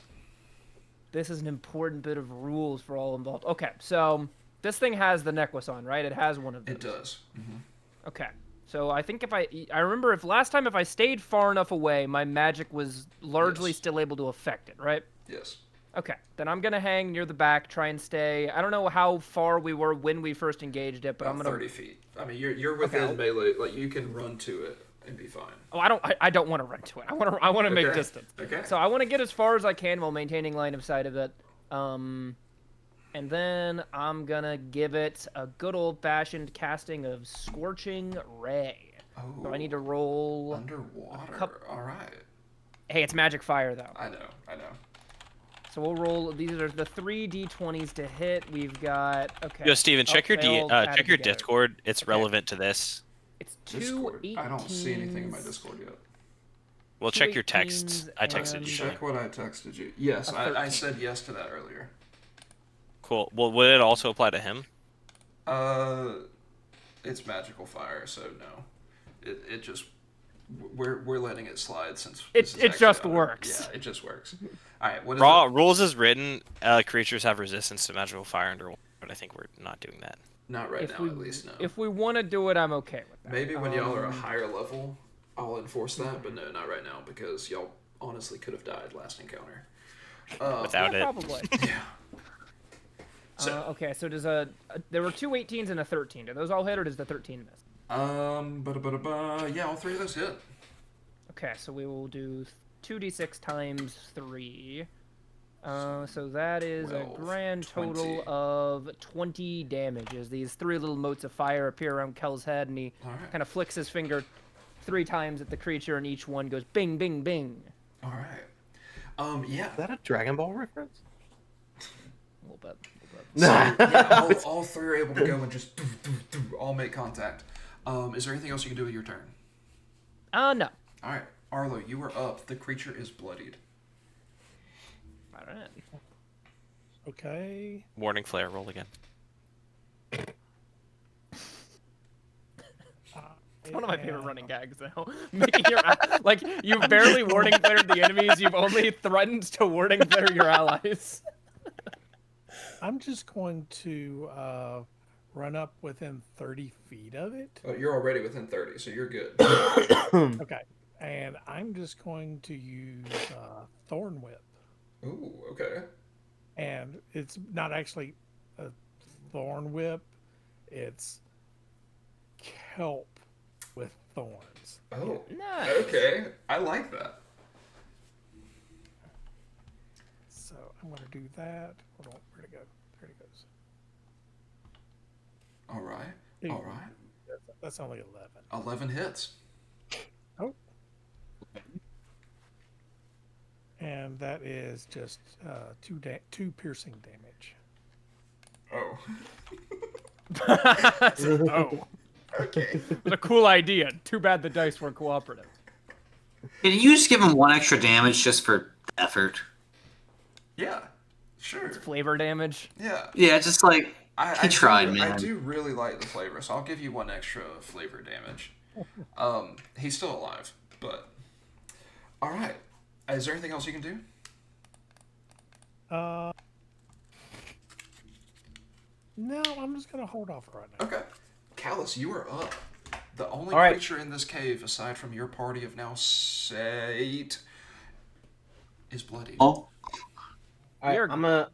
This is an important bit of rules for all involved. Okay, so this thing has the necklace on, right? It has one of those. It does. Mm-hmm. Okay, so I think I remember if last time if I stayed far enough away, my magic was largely still able to affect it, right? Yes. Okay, then I'm gonna hang near the back, try and stay. I don't know how far we were when we first engaged it, but I'm gonna 30 feet. I mean, you're within melee. Like you can run to it and be fine. Oh, I don't want to run to it. I want to make distance. Okay. So I want to get as far as I can while maintaining line of sight of it. And then I'm gonna give it a good old-fashioned casting of Scorching Ray. Oh. So I need to roll underwater. All right. Hey, it's magic fire though. I know. So we'll roll. These are the 3 d20s to hit. We've got Yo, Steven, check your Discord. It's relevant to this. It's 2 18s. I don't see anything in my Discord yet. Well, check your texts. I texted you. Check what I texted you. Yes, I said yes to that earlier. Cool. Well, would it also apply to him? It's magical fire, so no. It just we're letting it slide since it just works. Yeah, it just works. All right. What is rules is written. Creatures have resistance to magical fire underwater, but I think we're not doing that. Not right now, at least. No. If we want to do it, I'm okay with that. Maybe when y'all are a higher level, I'll enforce that, but no, not right now because y'all honestly could have died last encounter. Without it. Probably. Yeah. So, okay, so does there were 2 18s and a 13. Do those all hit, or does the 13 miss? Yeah, all three of those hit. Okay, so we will do 2d6 times 3. So that is 12, a grand total 20. Of 20 damage as these 3 little motes of fire appear around Kel's head, and he kind of flicks his finger 3 times at the creature, and each one goes bing, bing, bing. All right. Yeah. Is that a Dragon Ball reference? A little bit. So, yeah, all 3 are able to go and just all make contact. Is there anything else you can do with your turn? No. All right, Arlo, you are up. The creature is bloodied. All right. Okay. Warning flare, roll again. It's one of my favorite running gags, though. Making your like you've barely warning flared the enemies. You've only threatened to warning flare your allies. I'm just going to run up within 30 feet of it. Oh, you're already within 30, so you're good. Okay, and I'm just going to use Thorn Whip. Ooh, okay. And it's not actually a Thorn Whip; it's kelp with thorns. Oh, nice. Okay. I like that. So I'm going to do that. Hold on, where'd it go? There it goes. All right. All right. That's only 11. 11 hits. Oh. And that is just 2 piercing damage. Oh. Oh. Okay. It was a cool idea. Too bad the dice weren't cooperative. Can you just give him 1 extra damage just for effort? Yeah, sure. It's flavor damage. Yeah. Yeah, just like he tried, man. I do really like the flavor, so I'll give you 1 extra flavor damage. He's still alive, but all right. Is there anything else you can do? No, I'm just gonna hold off right now. Okay. Callus, you are up. The only creature in this cave, aside from your party of now 8, is bloodied. Oh. I'm gonna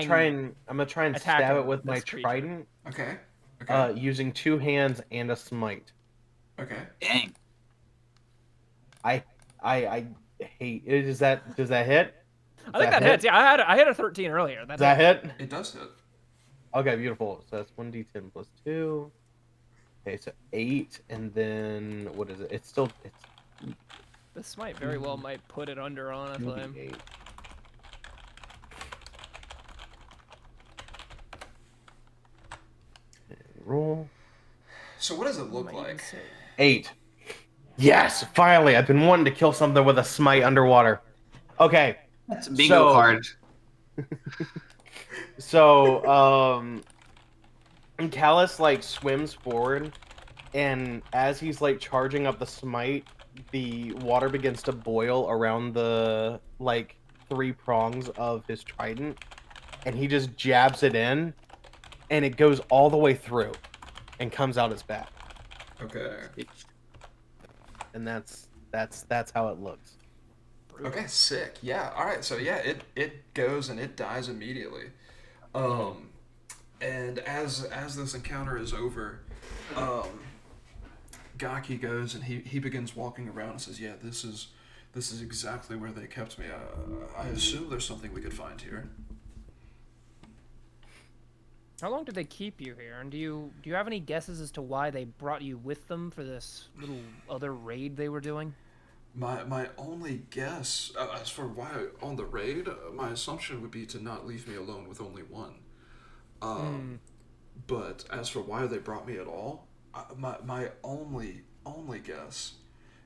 try and stab it with my trident. Okay. Using 2 hands and a smite. Okay. Dang. I hate it. Does that hit? I think that hits. Yeah, I had a 13 earlier. Does that hit? It does hit. Okay, beautiful. So that's 1d10 plus 2. Okay, so 8, and then what is it? It's This might very well might put it under, honestly. 8. Roll. So what does it look like? 8. Yes, finally. I've been wanting to kill something with a smite underwater. Okay. That's a bingo card. So, Callus like swims forward, and as he's like charging up the smite, the water begins to boil around the like 3 prongs of his trident, and he just jabs it in, and it goes all the way through, and comes out his back. Okay. And that's how it looks. Okay, sick. Yeah. All right. So yeah, it goes and it dies immediately. And as this encounter is over, Gaki goes and he begins walking around and says, "Yeah, this is exactly where they kept me. I assume there's something we could find here." How long did they keep you here? And do you have any guesses as to why they brought you with them for this little other raid they were doing? My only guess, as for why on the raid, my assumption would be to not leave me alone with only one. But as for why they brought me at all, my only guess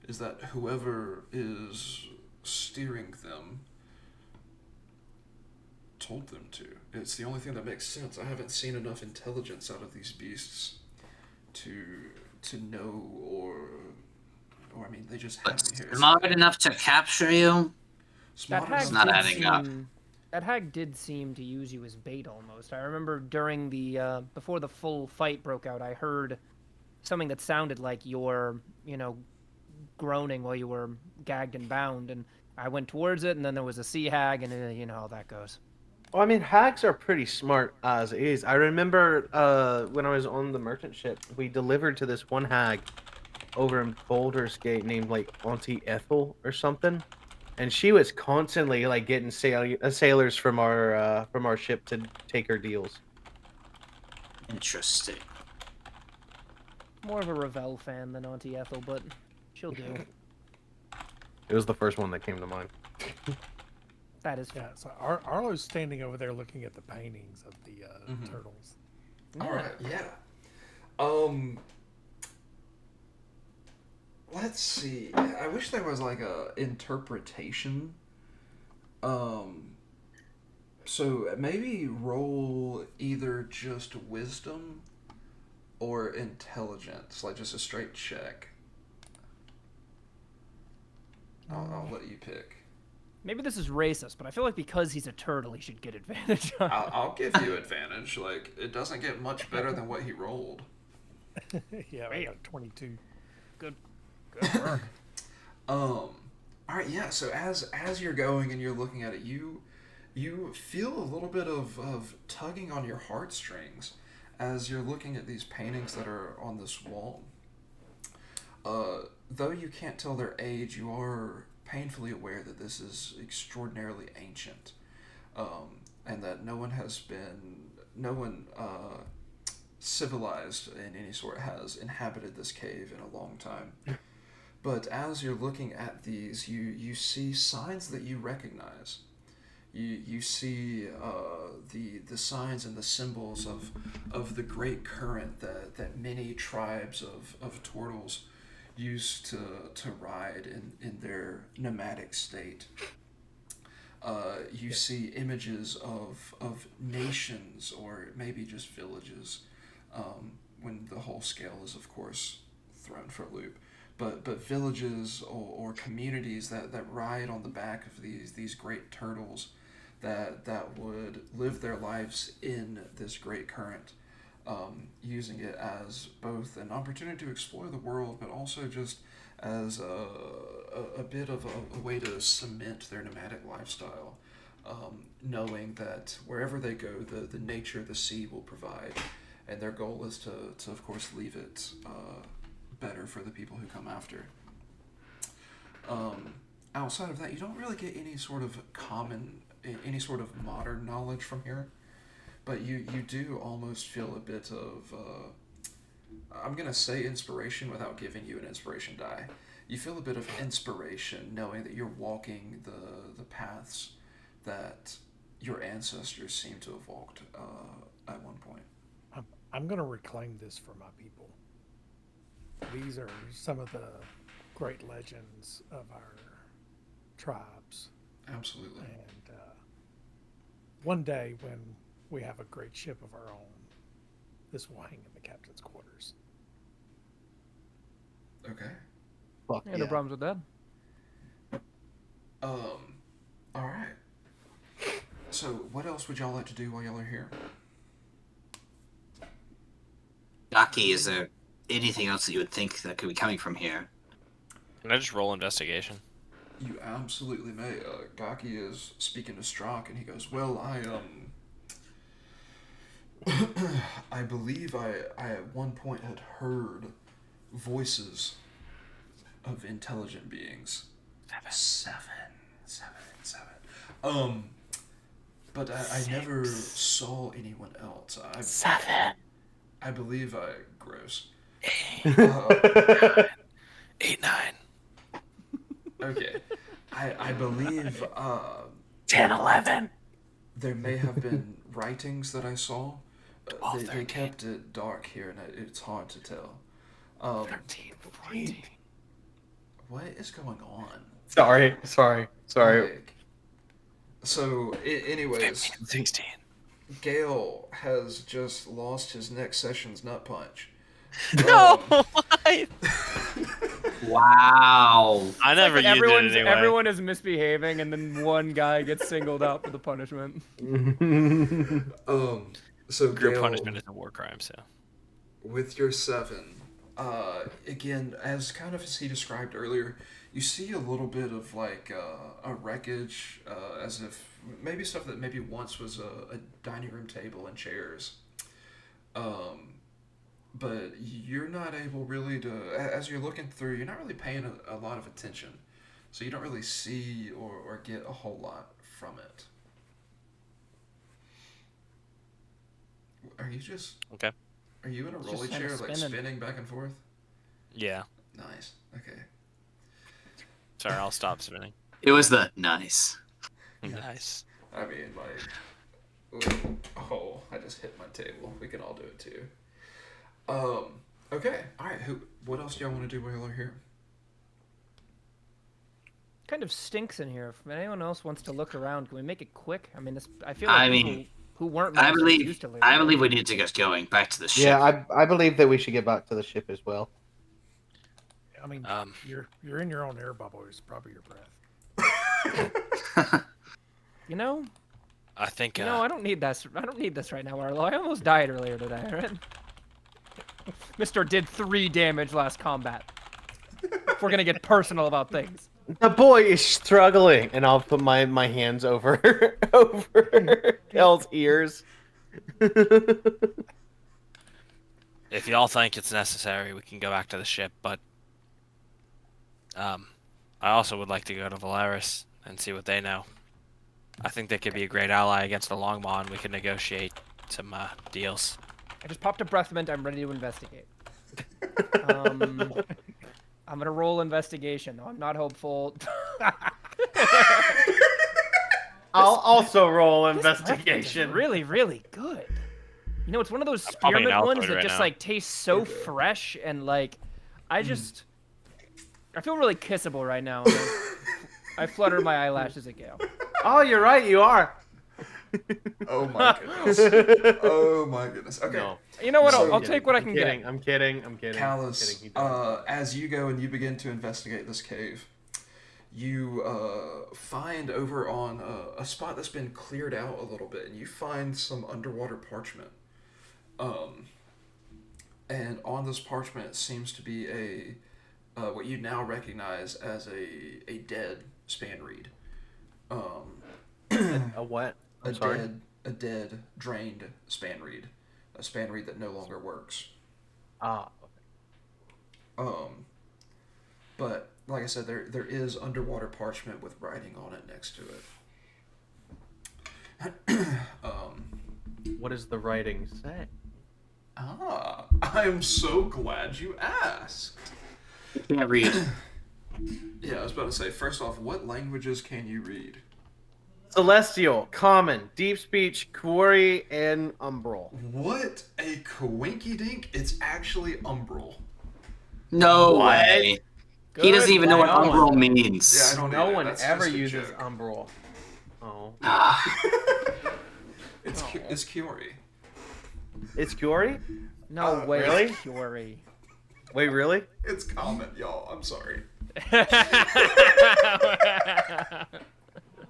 is that whoever is steering them told them to. It's the only thing that makes sense. I haven't seen enough intelligence out of these beasts to know or I mean, they just have me here. Smart enough to capture you? That hag not adding up. That hag did seem to use you as bait almost. I remember during the before the full fight broke out, I heard something that sounded like you're, groaning while you were gagged and bound, and I went towards it, and then there was a sea hag, and you know how that goes. Well, I mean, hags are pretty smart as is. I remember when I was on the merchant ship, we delivered to this one hag over in Baldur's Gate named like Auntie Ethel or something, and she was constantly like getting sailors from our ship to take her deals. Interesting. More of a Ravel fan than Auntie Ethel, but she'll do. It was the first one that came to mind. That is so Arlo's standing over there looking at the paintings of the turtles. Yeah. All right, yeah. Let's see. I wish there was like a interpretation. So maybe roll either just wisdom or intelligence, like just a straight check. I'll let you pick. Maybe this is racist, but I feel like because he's a turtle, he should get advantage on. I'll give you advantage. Like, it doesn't get much better than what he rolled. Yeah, I got 22. Good work. All right, yeah. So as you're going and you're looking at it, you feel a little bit of tugging on your heartstrings as you're looking at these paintings that are on this wall. Though you can't tell their age, you are painfully aware that this is extraordinarily ancient, and that no one civilized in any sort has inhabited this cave in a long time. But as you're looking at these, you see signs that you recognize. You see the signs and the symbols of the great current that many tribes of turtles used to ride in their nomadic state. You see images of nations or maybe just villages, when the whole scale is, of course, thrown for a loop. But villages or communities that ride on the back of these great turtles that would live their lives in this great current, using it as both an opportunity to explore the world, but also just as a bit of a way to cement their nomadic lifestyle, knowing that wherever they go, the nature of the sea will provide, and their goal is to of course, leave it better for the people who come after. Outside of that, you don't really get any sort of modern knowledge from here, but you do almost feel a bit of, I'm going to say inspiration without giving you an inspiration die. You feel a bit of inspiration knowing that you're walking the paths that your ancestors seem to have walked at one point. I'm going to reclaim this for my people. These are some of the great legends of our tribes. Absolutely. And one day when we have a great ship of our own, this will hang in the captain's quarters. Okay. Fuck yeah, no problems with that. All right. So, what else would y'all like to do while y'all are here? Gaki, is there anything else that you would think that could be coming from here? Can I just roll investigation? You absolutely may. Gaki is speaking to Strock, and he goes, "Well, I believe I at one point had heard voices of intelligent beings. Seven. But I never saw anyone else. Seven. I believe gross. 8, 9. Okay. I believe 10, 11. There may have been writings that I saw. They kept it dark here, and it's hard to tell. 13, 14. What is going on? Sorry. Like, so, anyways, 15, 16. Gale has just lost his next session's nut punch. No! Why? Wow. I never used it anyway. Everyone is misbehaving, and then one guy gets singled out for the punishment. So Group Gale, punishment is a war crime, so. With your 7, again, as kind of as he described earlier, you see a little bit of like a wreckage, as if maybe stuff that maybe once was a dining room table and chairs. But you're not able really to, as you're looking through, you're not really paying a lot of attention. So you don't really see or get a whole lot from it. Are you just... Okay. Are you in a rolly chair, like spinning back and forth? Yeah. Nice. Okay. Sorry, I'll stop spinning. It was the nice. Nice. I mean, like... Oh, I just hit my table. We can all do it, too. Okay. Alright, what else do y'all want to do while you're here? Kind of stinks in here. If anyone else wants to look around, can we make it quick? I mean, I feel like people who weren't used to live. I believe we need to get going back to the ship. Yeah, I believe that we should get back to the ship as well. I mean, you're in your own air bubble. It's probably your breath. You know, I think. I don't need this. I don't need this right now, Arlo. I almost died earlier today. Right? Mister did 3 damage last combat. If we're gonna get personal about things. The boy is struggling, and I'll put my hands over Kel's ears. If y'all think it's necessary, we can go back to the ship, but I also would like to go to Valaris and see what they know. I think they could be a great ally against the Longmaw, and we could negotiate some deals. I just popped a breath mint. I'm ready to investigate. I'm gonna roll investigation. No, I'm not hopeful. I'll also roll investigation. Really, really good. You know, it's one of those spearmint ones that just like tastes so fresh and like, I feel really kissable right now. I flutter my eyelashes at Gale. Oh, you're right. You are. Oh my goodness. Oh my goodness. Okay. No. You know what? I'll take what I can get. I'm kidding. Callus, as you go and you begin to investigate this cave, you find over on a spot that's been cleared out a little bit, and you find some underwater parchment. And on this parchment it seems to be a what you now recognize as a dead span reed. A what? A dead, drained span reed. A span reed that no longer works. But like I said, there is underwater parchment with writing on it next to it. What does the writing say? I'm so glad you asked. I can't read. Yeah, I was about to say, first off, what languages can you read? Celestial, Common, Deep Speech, Quarry, and Umbral. What a coinky-dink. It's actually Umbral. No way. Good. He doesn't even know what Umbral means. Yeah, I don't know. No one ever uses Umbral. Oh. It's Kiori. It's Kiori? No way. Really? Kiori. Wait, really? It's Common, y'all. I'm sorry.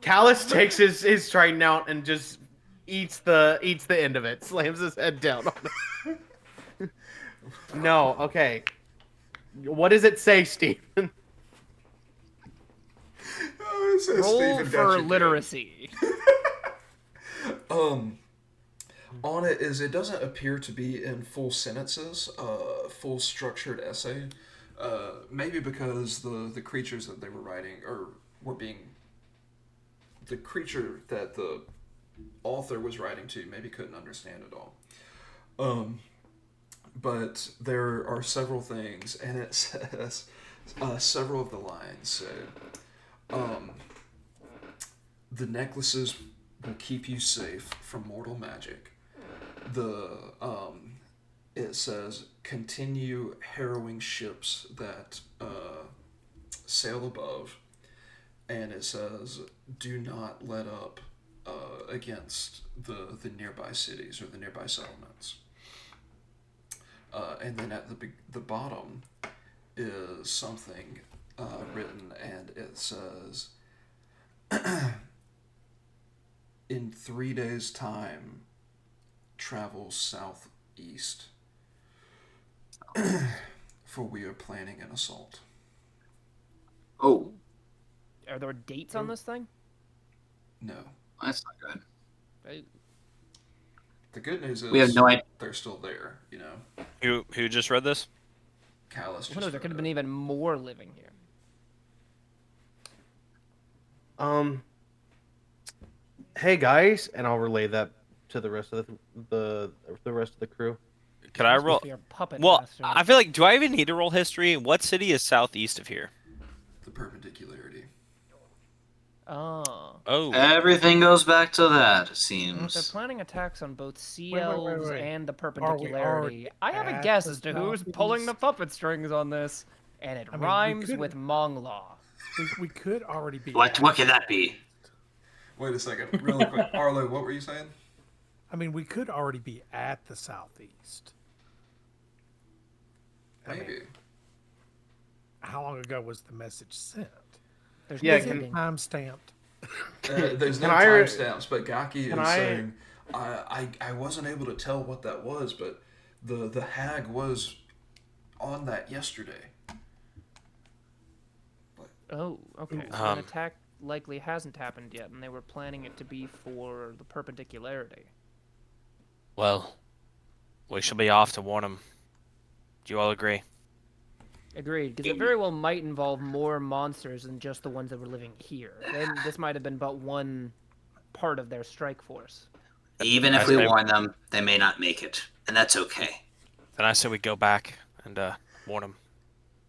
Callus takes his trident out and just eats the end of it, slams his head down on it. No, okay. What does it say, Stephen? Oh, it says Roll Stephen for literacy. On it is, it doesn't appear to be in full sentences, full structured essay. Maybe because the creatures that they were writing were being, the creature that the author was writing to maybe couldn't understand it all. But there are several things, and it says several of the lines say, the necklaces will keep you safe from mortal magic. It says, continue harrowing ships that sail above, and it says, do not let up against the nearby cities or the nearby settlements. And then at the bottom is something written, and it says, in 3 days' time, travel southeast, for we are planning an assault. Oh. Are there dates on this thing? No. That's not good. The good news is we have no idea. They're still there, you know. Who just read this? Callus just Who knows, there could have been even more living here. Hey guys, and I'll relay that to the rest of the rest of the crew. Could I roll? Well, I feel like, do I even need to roll history? What city is southeast of here? The perpendicularity. Oh. Everything goes back to that, it seems. If they're planning attacks on both sea elves and the perpendicularity, I have a guess as to who's pulling the puppet strings on this, and it rhymes with Monglaw. We could already be. What could that be? Wait a second, really quick. Arlo, what were you saying? I mean, we could already be at the southeast. Maybe. How long ago was the message sent? There's time stamped. There's no timestamps, but Gaki is saying, I wasn't able to tell what that was, but the hag was on that yesterday. Oh, okay. So an attack likely hasn't happened yet, and they were planning it to be for the perpendicularity. Well, we should be off to warn them. Do you all agree? Agreed, because it very well might involve more monsters than just the ones that were living here. Then this might have been but one part of their strike force. Even if we warn them, they may not make it, and that's okay. Then I say we go back and warn them.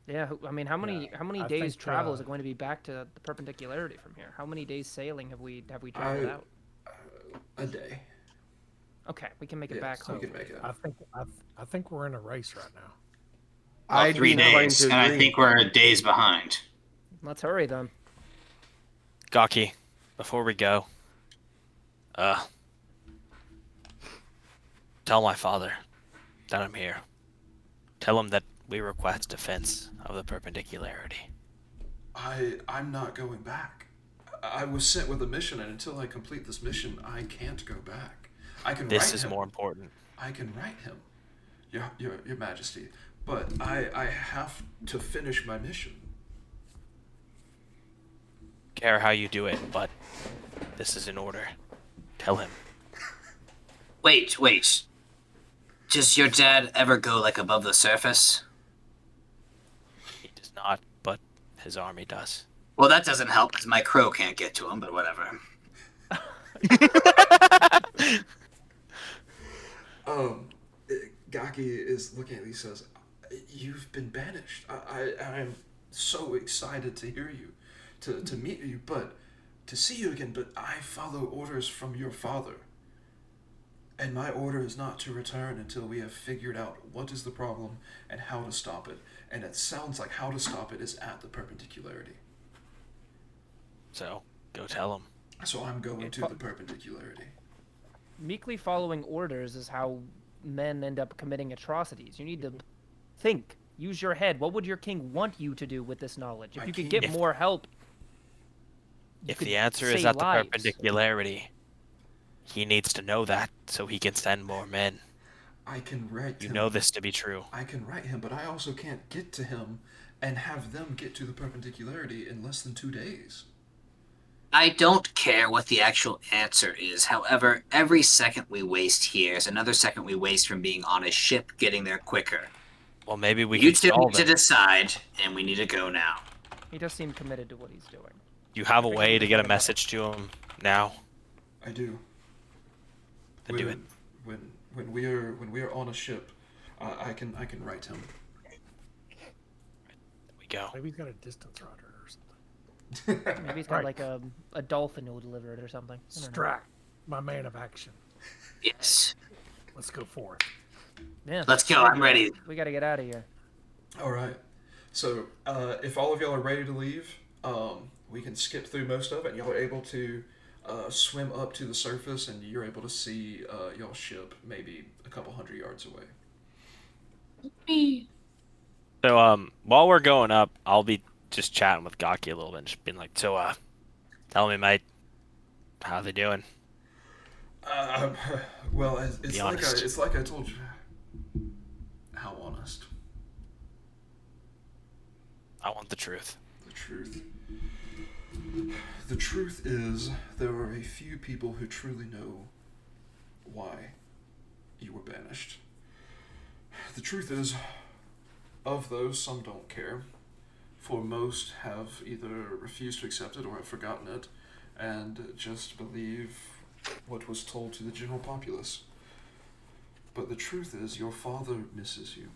Yeah, I mean, how many days travel is it going to be back to the perpendicularity from here? How many days sailing have we traveled out? A day. Okay, we can make it back home. We can make it. I think we're in a race right now. 3 days, and I think we're days behind. Let's hurry then. Gaki, before we go, tell my father that I'm here. Tell him that we request defense of the perpendicularity. I'm not going back. I was sent with a mission, and until I complete this mission, I can't go back. I can write him. This is more important. I can write him, Your Majesty, but I have to finish my mission. Care how you do it, but this is in order. Tell him. Wait. Does your dad ever go, like, above the surface? He does not, but his army does. Well, that doesn't help, because my crow can't get to him, but whatever. Gaki is looking at me and says, "You've been banished. I am so excited to hear you, to meet you, but to see you again, but I follow orders from your father. And my order is not to return until we have figured out what is the problem and how to stop it. And it sounds like how to stop it is at the perpendicularity. So, go tell him. So I'm going to the perpendicularity. Meekly following orders is how men end up committing atrocities. You need to think. Use your head. What would your king want you to do with this knowledge? If you could get more help... If the answer is at the perpendicularity, he needs to know that so he can send more men. I can write him. You know this to be true. I can write him, but I also can't get to him and have them get to the perpendicularity in less than 2 days. I don't care what the actual answer is. However, every second we waste here is another second we waste from being on a ship getting there quicker. Well, maybe we can stall them. You two need to decide, and we need to go now. He does seem committed to what he's doing. You have a way to get a message to him now? I do. Then do it. When we are on a ship, I can write him. There we go. Maybe he's got a distance rudder or something. Maybe he's got like a dolphin who will deliver it or something. Strack, my man of action. Yes. Let's go forth. Yeah. Let's go. I'm ready. We got to get out of here. All right. So if all of y'all are ready to leave, we can skip through most of it. Y'all are able to swim up to the surface, and you're able to see y'all's ship maybe a couple 100 yards away. So while we're going up, I'll be just chatting with Gaki a little bit, and just being like, "So, tell me, mate, how they doing?" Well, it's like I told you. How honest? I want the truth. The truth. The truth is, there are a few people who truly know why you were banished. The truth is, of those, some don't care. For most have either refused to accept it or have forgotten it, and just believe what was told to the general populace. But the truth is, your father misses you.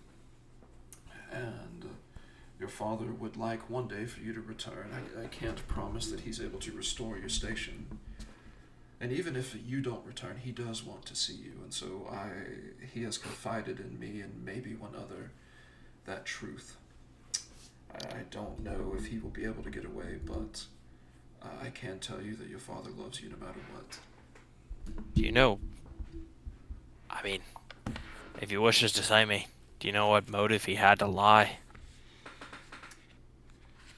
And your father would like one day for you to return. I can't promise that he's able to restore your station. And even if you don't return, he does want to see you. And so he has confided in me and maybe one other that truth. I don't know if he will be able to get away, but I can tell you that your father loves you no matter what. Do you know? I mean, if he wishes to say me, do you know what motive he had to lie?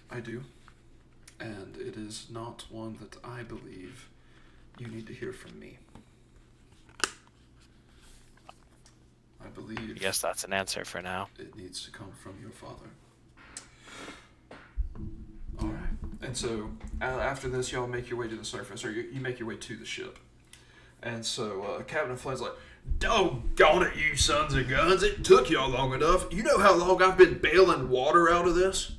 I do. And it is not one that I believe you need to hear from me. I believe... I guess that's an answer for now. It needs to come from your father. Alright. And so, after this, y'all make your way to the surface, or you make your way to the ship. And so, Captain Flynn's like, doggone it, you sons of guns, it took y'all long enough. You know how long I've been bailing water out of this?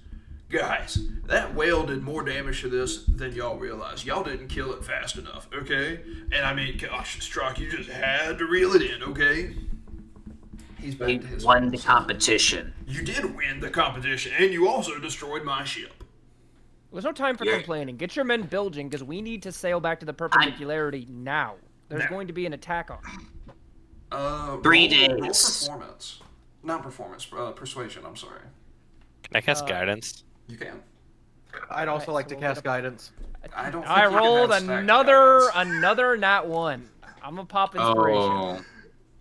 Guys, that whale did more damage to this than y'all realize. Y'all didn't kill it fast enough, okay? And I mean, gosh, Strock, you just had to reel it in, okay? He's back to his won the competition. You did win the competition, and you also destroyed my ship. There's no time for complaining. Get your men bilging, because we need to sail back to the perpendicularity now. There's going to be an attack on. 3 days. Roll performance. Not performance, persuasion, I'm sorry. Can I cast guidance? You can. I'd also like to cast guidance. I don't think I you can rolled have stacked another nat 1. I'm gonna pop inspiration.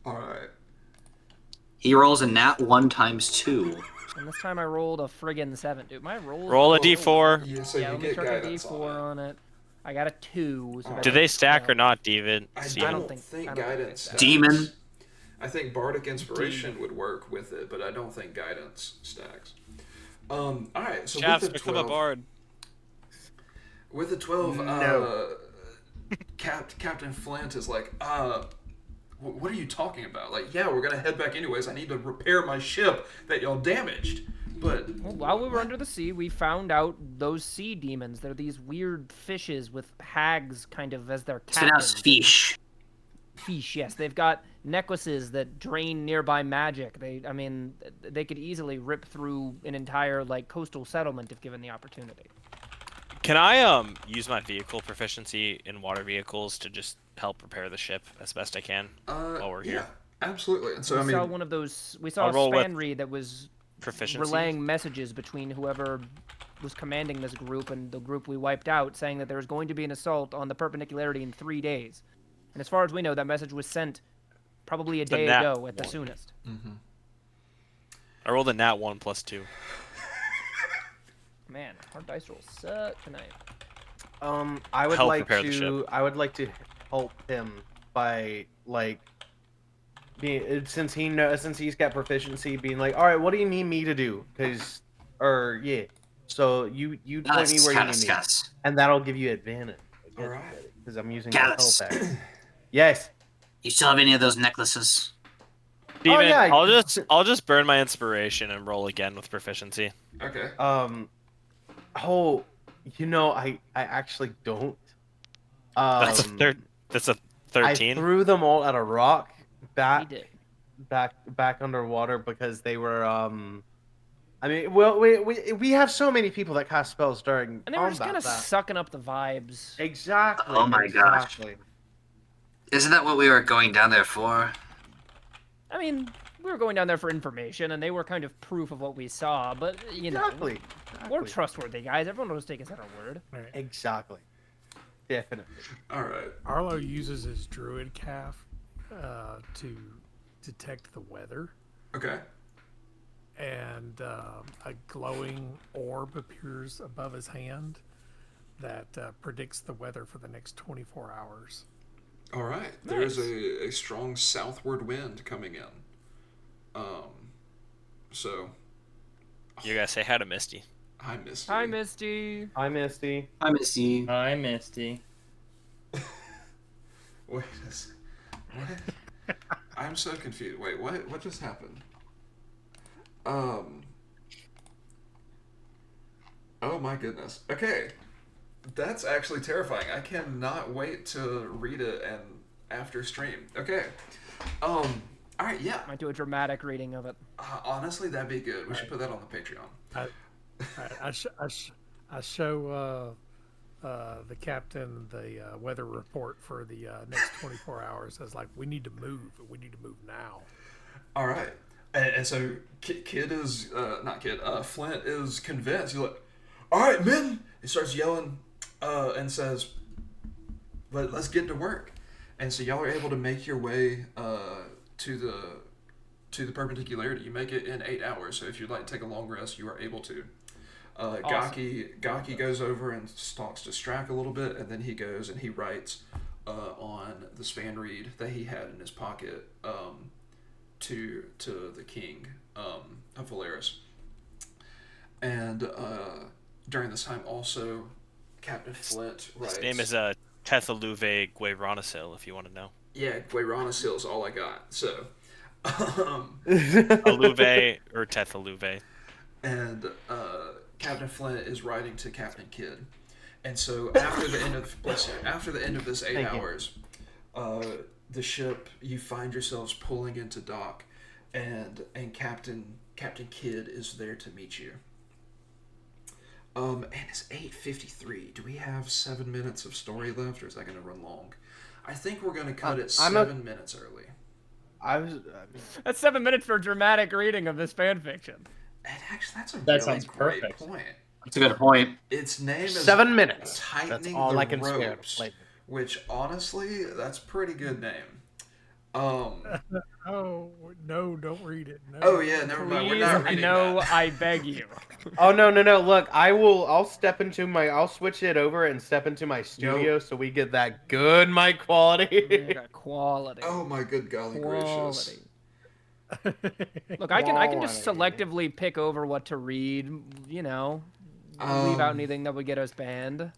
Oh. Alright. He rolls a nat 1 times 2. And this time I rolled a friggin' 7, dude. My rolls. Roll a d4. Yeah, so yeah, you let me get chuck a guidance d4 on it. I got a 2. So Do they stack or not, David? I don't don't think think guidance stacks. Demon. I think Bardic Inspiration would work with it, but I don't think guidance stacks. Alright, so Chaps, with the become 12... a bard. With the 12, No. Captain Flint is like, what are you talking about? Like, yeah, we're gonna head back anyways. I need to repair my ship that y'all damaged. But while we were under the sea, we found out those sea demons. They're these weird fishes with hags kind of as their captains. Fish. Fish, yes. They've got necklaces that drain nearby magic. I mean, they could easily rip through an entire coastal settlement if given the opportunity. Can I use my vehicle proficiency in water vehicles to just help repair the ship as best I can while we're here? Absolutely. And so we saw one of those. We saw a Spanry that was relaying messages between whoever was commanding this group and the group we wiped out, saying that there was going to be an assault on the perpendicularity in 3 days. And as far as we know, that message was sent probably a day ago at the soonest. Mm-hmm. I rolled a nat 1 plus 2. Man, our dice rolls suck tonight. I would like to help him by being since he's got proficiency, being like, all right, what do you need me to do? So you point me where you need me, and that'll give you advantage. All right. Because I'm using the help action. Yes. You still have any of those necklaces? Steven, I'll just burn my inspiration and roll again with proficiency. Okay. I actually don't. That's a 13. I threw them all at a rock back underwater because they were I mean, well, we have so many people that cast spells during and they were just kind of sucking up the vibes. Exactly. Oh my gosh. Isn't that what we were going down there for? I mean, we were going down there for information, and they were kind of proof of what we saw. But exactly. We're trustworthy guys. Everyone will take us at our word. Right. Exactly. Definitely. All right. Arlo uses his druid calf to detect the weather. Okay. And a glowing orb appears above his hand that predicts the weather for the next 24 hours. All right. Nice. There is a strong southward wind coming in. So. You guys say hi to Misty. Hi, Misty. Hi, Misty. Hi, Misty. Hi, Misty. Hi, Misty. Wait a second. What? I'm so confused. Wait, what? What just happened? Oh my goodness. Okay. That's actually terrifying. I cannot wait to read it and after stream. Okay. All right, yeah. Might do a dramatic reading of it. Honestly, that'd be good. We should put that on the Patreon. I show the captain the weather report for the next 24 hours. I was like, we need to move. We need to move now. All right. And so Kid is, not Kid, Flint is convinced. He's like, all right, men. He starts yelling and says, let's get to work. And so y'all are able to make your way to the perpendicularity. You make it in 8 hours. So if you'd like to take a long rest, you are able to. Awesome. Gaki goes over and talks to Strack a little bit, and then he goes and he writes on the span reed that he had in his pocket to the king of Valeris. And during this time, also Captain Flint writes. His name is Tethaluve Gueranasil, if you want to know. Yeah, Gueranasil is all I got. So. Aluve or Tethaluve. And Captain Flint is writing to Captain Kidd, and so after the end of this 8 hours, the ship, you find yourselves pulling into dock, and Captain Kidd is there to meet you. And it's 8:53. Do we have 7 minutes of story left, or is that going to run long? I think we're going to cut it 7 minutes early. That's 7 minutes for a dramatic reading of this fan fiction. And actually, that sounds great perfect. point. That's a good point. Its name is 7 minutes. Tightening That's all the I can Ropes, which honestly, that's a pretty good name. Oh no! Don't read it. No. Oh yeah, never mind. We're not reading that. I beg you. Oh no! Look, I'll switch it over and step into my studio so we get that good mic quality. Quality. Oh my good golly gracious. Look, I can just selectively pick over what to read, leave out anything that would get us banned.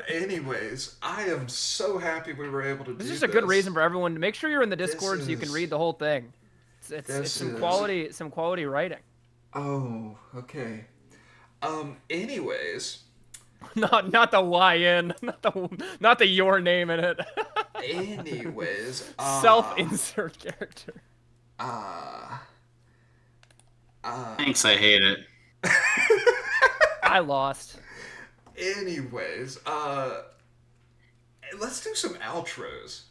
Anyways, I am so happy we were able to do this. This is a good reason for everyone to make sure you're in the Discord so you can read the whole thing. It's some quality writing. Oh, okay. Anyways, not the YN, not the your name in it. Anyways, self-insert character. Thanks, I hate it. I lost. Anyways, let's do some outros.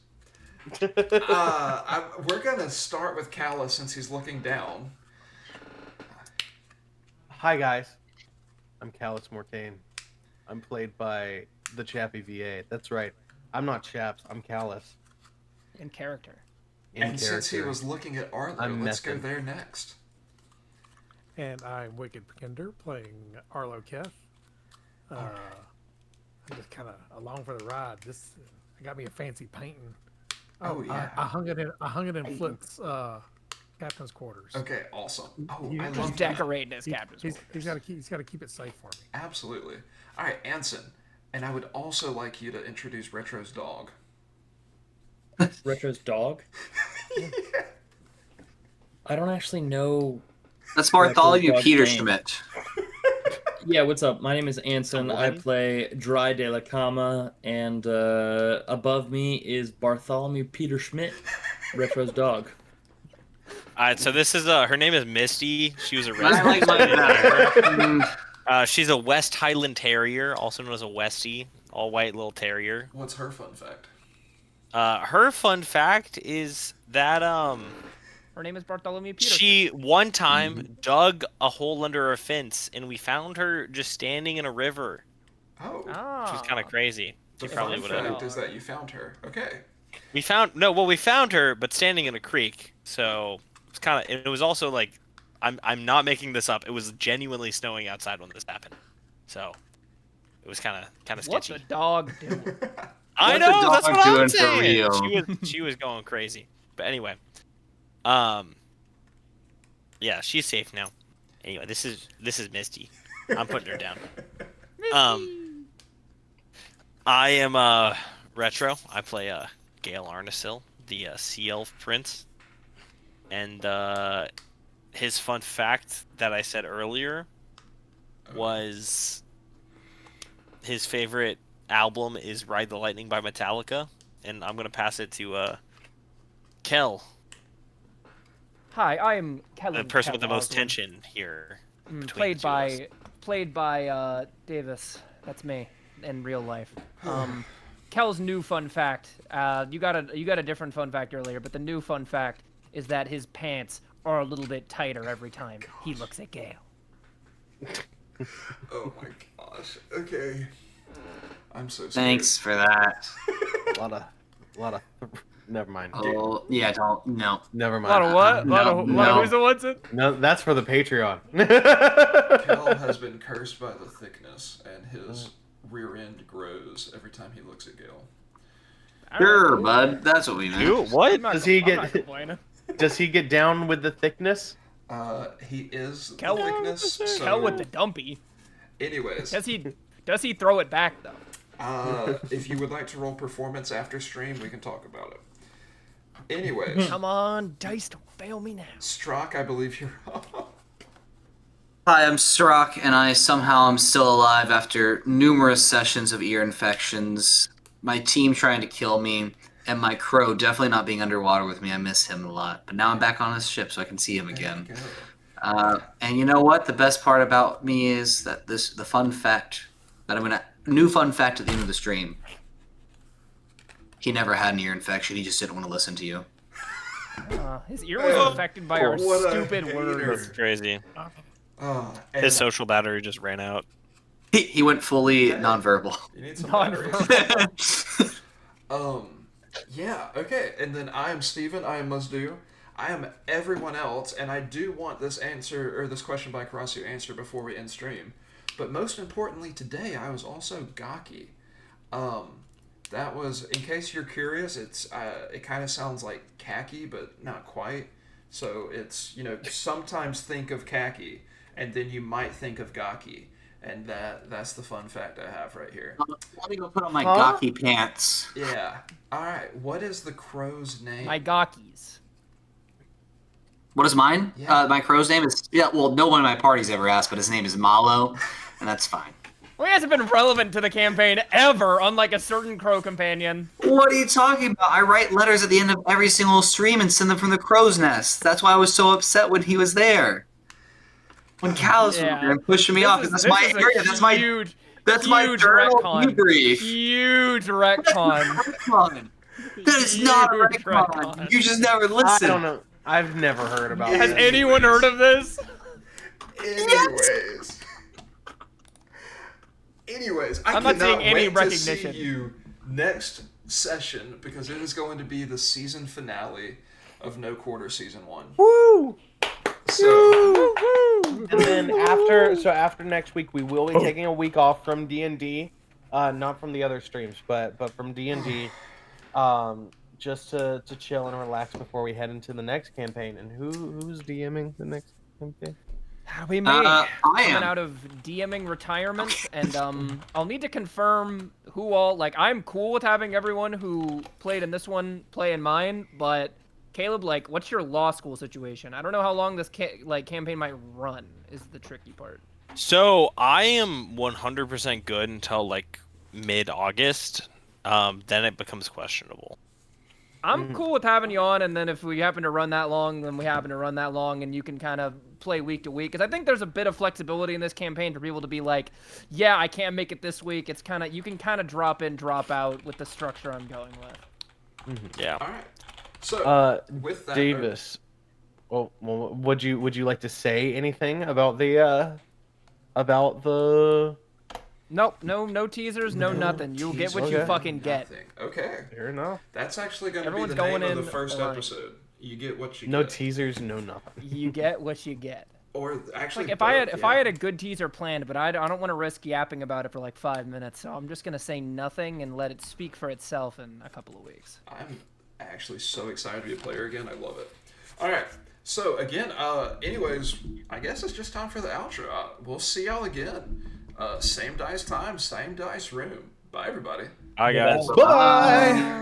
We're gonna start with Callus since he's looking down. Hi guys, I'm Callus Mortain. I'm played by the Chappy VA. That's right. I'm not Chaps. I'm Callus. In character. Since he was looking at Arlo, let's go there next. And I'm Wicked Pickender, playing Arlo Keth. I'm just kind of along for the ride. I got me a fancy painting. Oh yeah. I hung it in Flint's captain's quarters. Okay, awesome. Oh, I love decorating his captain's quarters. He's got to keep it safe for me. Absolutely. All right, Anson, and I would also like you to introduce Retro's dog. Retro's dog? Yeah. I don't actually know. That's Bartholomew Peter Schmidt. Yeah, what's up? My name is Anson. I play Dry de la Cama, and above me is Bartholomew Peter Schmidt, Retro's dog. Alright, so this is her name is Misty. She was a she's a West Highland Terrier, also known as a Westie, all white little terrier. What's her fun fact? Her fun fact is that her name is Bartholomew Peter. She one time dug a hole under her fence, and we found her just standing in a river. Oh, she was kind of crazy. The fun fact is that you found her. Okay. We found her, but standing in a creek. So it's kind of. It was also like, I'm not making this up. It was genuinely snowing outside when this happened. So it was kind of sketchy. What's the dog doing? I know, that's what I'm saying. She was going crazy. But anyway, yeah, she's safe now. Anyway, this is Misty. I'm putting her down. I am retro. I play Gale Arnesil, the Sea Elf Prince, and his fun fact that I said earlier was his favorite album is Ride the Lightning by Metallica, and I'm gonna pass it to Kel. Hi, I am Kellen. The person with the most tension here. Played by Davis. That's me in real life. Kel's new fun fact. You got a different fun fact earlier, but the new fun fact is that his pants are a little bit tighter every time he looks at Gale. Oh my gosh. Okay. I'm so sorry. Thanks for that. A lot of. Never mind. Oh yeah, no. Never mind. A lot of what? A lot of who's and what's it? No, that's for the Patreon. Kel has been cursed by the thickness, and his rear end grows every time he looks at Gale. Sure, bud. That's what we meant. What? Does he get? Does he get down with the thickness? He is Kel, the thickness. So... Kel with the dumpy. Anyways. Does he throw it back though? If you would like to roll performance after stream, we can talk about it. Anyways. Come on, dice, don't fail me now. Strock, I believe you're up. Hi, I'm Strock, and I somehow am still alive after numerous sessions of ear infections. My team trying to kill me, and my crow definitely not being underwater with me. I miss him a lot. But now I'm back on his ship, so I can see him again. And you know what? The best part about me is that the fun fact that new fun fact at the end of the stream. He never had an ear infection. He just didn't want to listen to you. His ear was affected by our stupid words. That's crazy. His social battery just ran out. He went fully nonverbal. You need some batteries. Yeah, okay. And then I am Steven. I am Muzdu. I am everyone else, and I do want this question by Karasu answered before we end stream. But most importantly, today I was also Gaki. That was, in case you're curious, it kind of sounds like khaki, but not quite. So it's, sometimes think of khaki, and then you might think of Gaki. And that's the fun fact I have right here. Let me go put on my Gaki pants. Yeah. All right. What is the crow's name? My Gakis. What is mine? Yeah. My crow's name is... Yeah, well, no one in my party's ever asked, but his name is Malo, and that's fine. Well, he hasn't been relevant to the campaign ever, unlike a certain crow companion. What are you talking about? I write letters at the end of every single stream and send them from the crow's nest. That's why I was so upset when he was there. When Cal was there and pushing me off, that's my area. That's my journal debrief. Huge retcon. That is not a retcon. You just never listen. I don't know. I've never heard about Has anyone heard of this? Anyways, I'm not seeing any recognition. To see you next session because it is going to be the season finale of No Quarter Season 1. Woo! So, and then after next week, we will be taking a week off from D&D, not from the other streams, but from D&D, just to chill and relax before we head into the next campaign. And who's DMing the next campaign? We may. Coming out of DMing retirement, and I'll need to confirm who all. Like, I'm cool with having everyone who played in this one play in mine, but Caleb, like, what's your law school situation? I don't know how long this campaign might run. Is the tricky part. So I am 100% good until like mid-August. Then it becomes questionable. I'm cool with having you on, and then if we happen to run that long, then we happen to run that long, and you can kind of play week to week. Because I think there's a bit of flexibility in this campaign for people to be like, yeah, I can't make it this week. It's kind of, you can kind of drop in, drop out with the structure I'm going with. Yeah. all right. So, with that, Davis, well, would you like to say anything about the Nope, no teasers, no nothing. You'll get what you fucking get. Okay. Fair enough. That's actually going to be Everyone's the name going of the in first line. episode. You get what you No get. teasers, no nothing. You get what you get. Or actually, Like if I had a good teaser planned, but I don't want to risk yapping about it for like 5 minutes, so I'm just gonna say nothing and let it speak for itself in a couple of weeks. I'm actually so excited to be a player again. I love it. All right. So again, anyways, I guess it's just time for the outro. We'll see y'all again. Same dice time, same dice room. Bye, everybody. Bye, guys. Bye.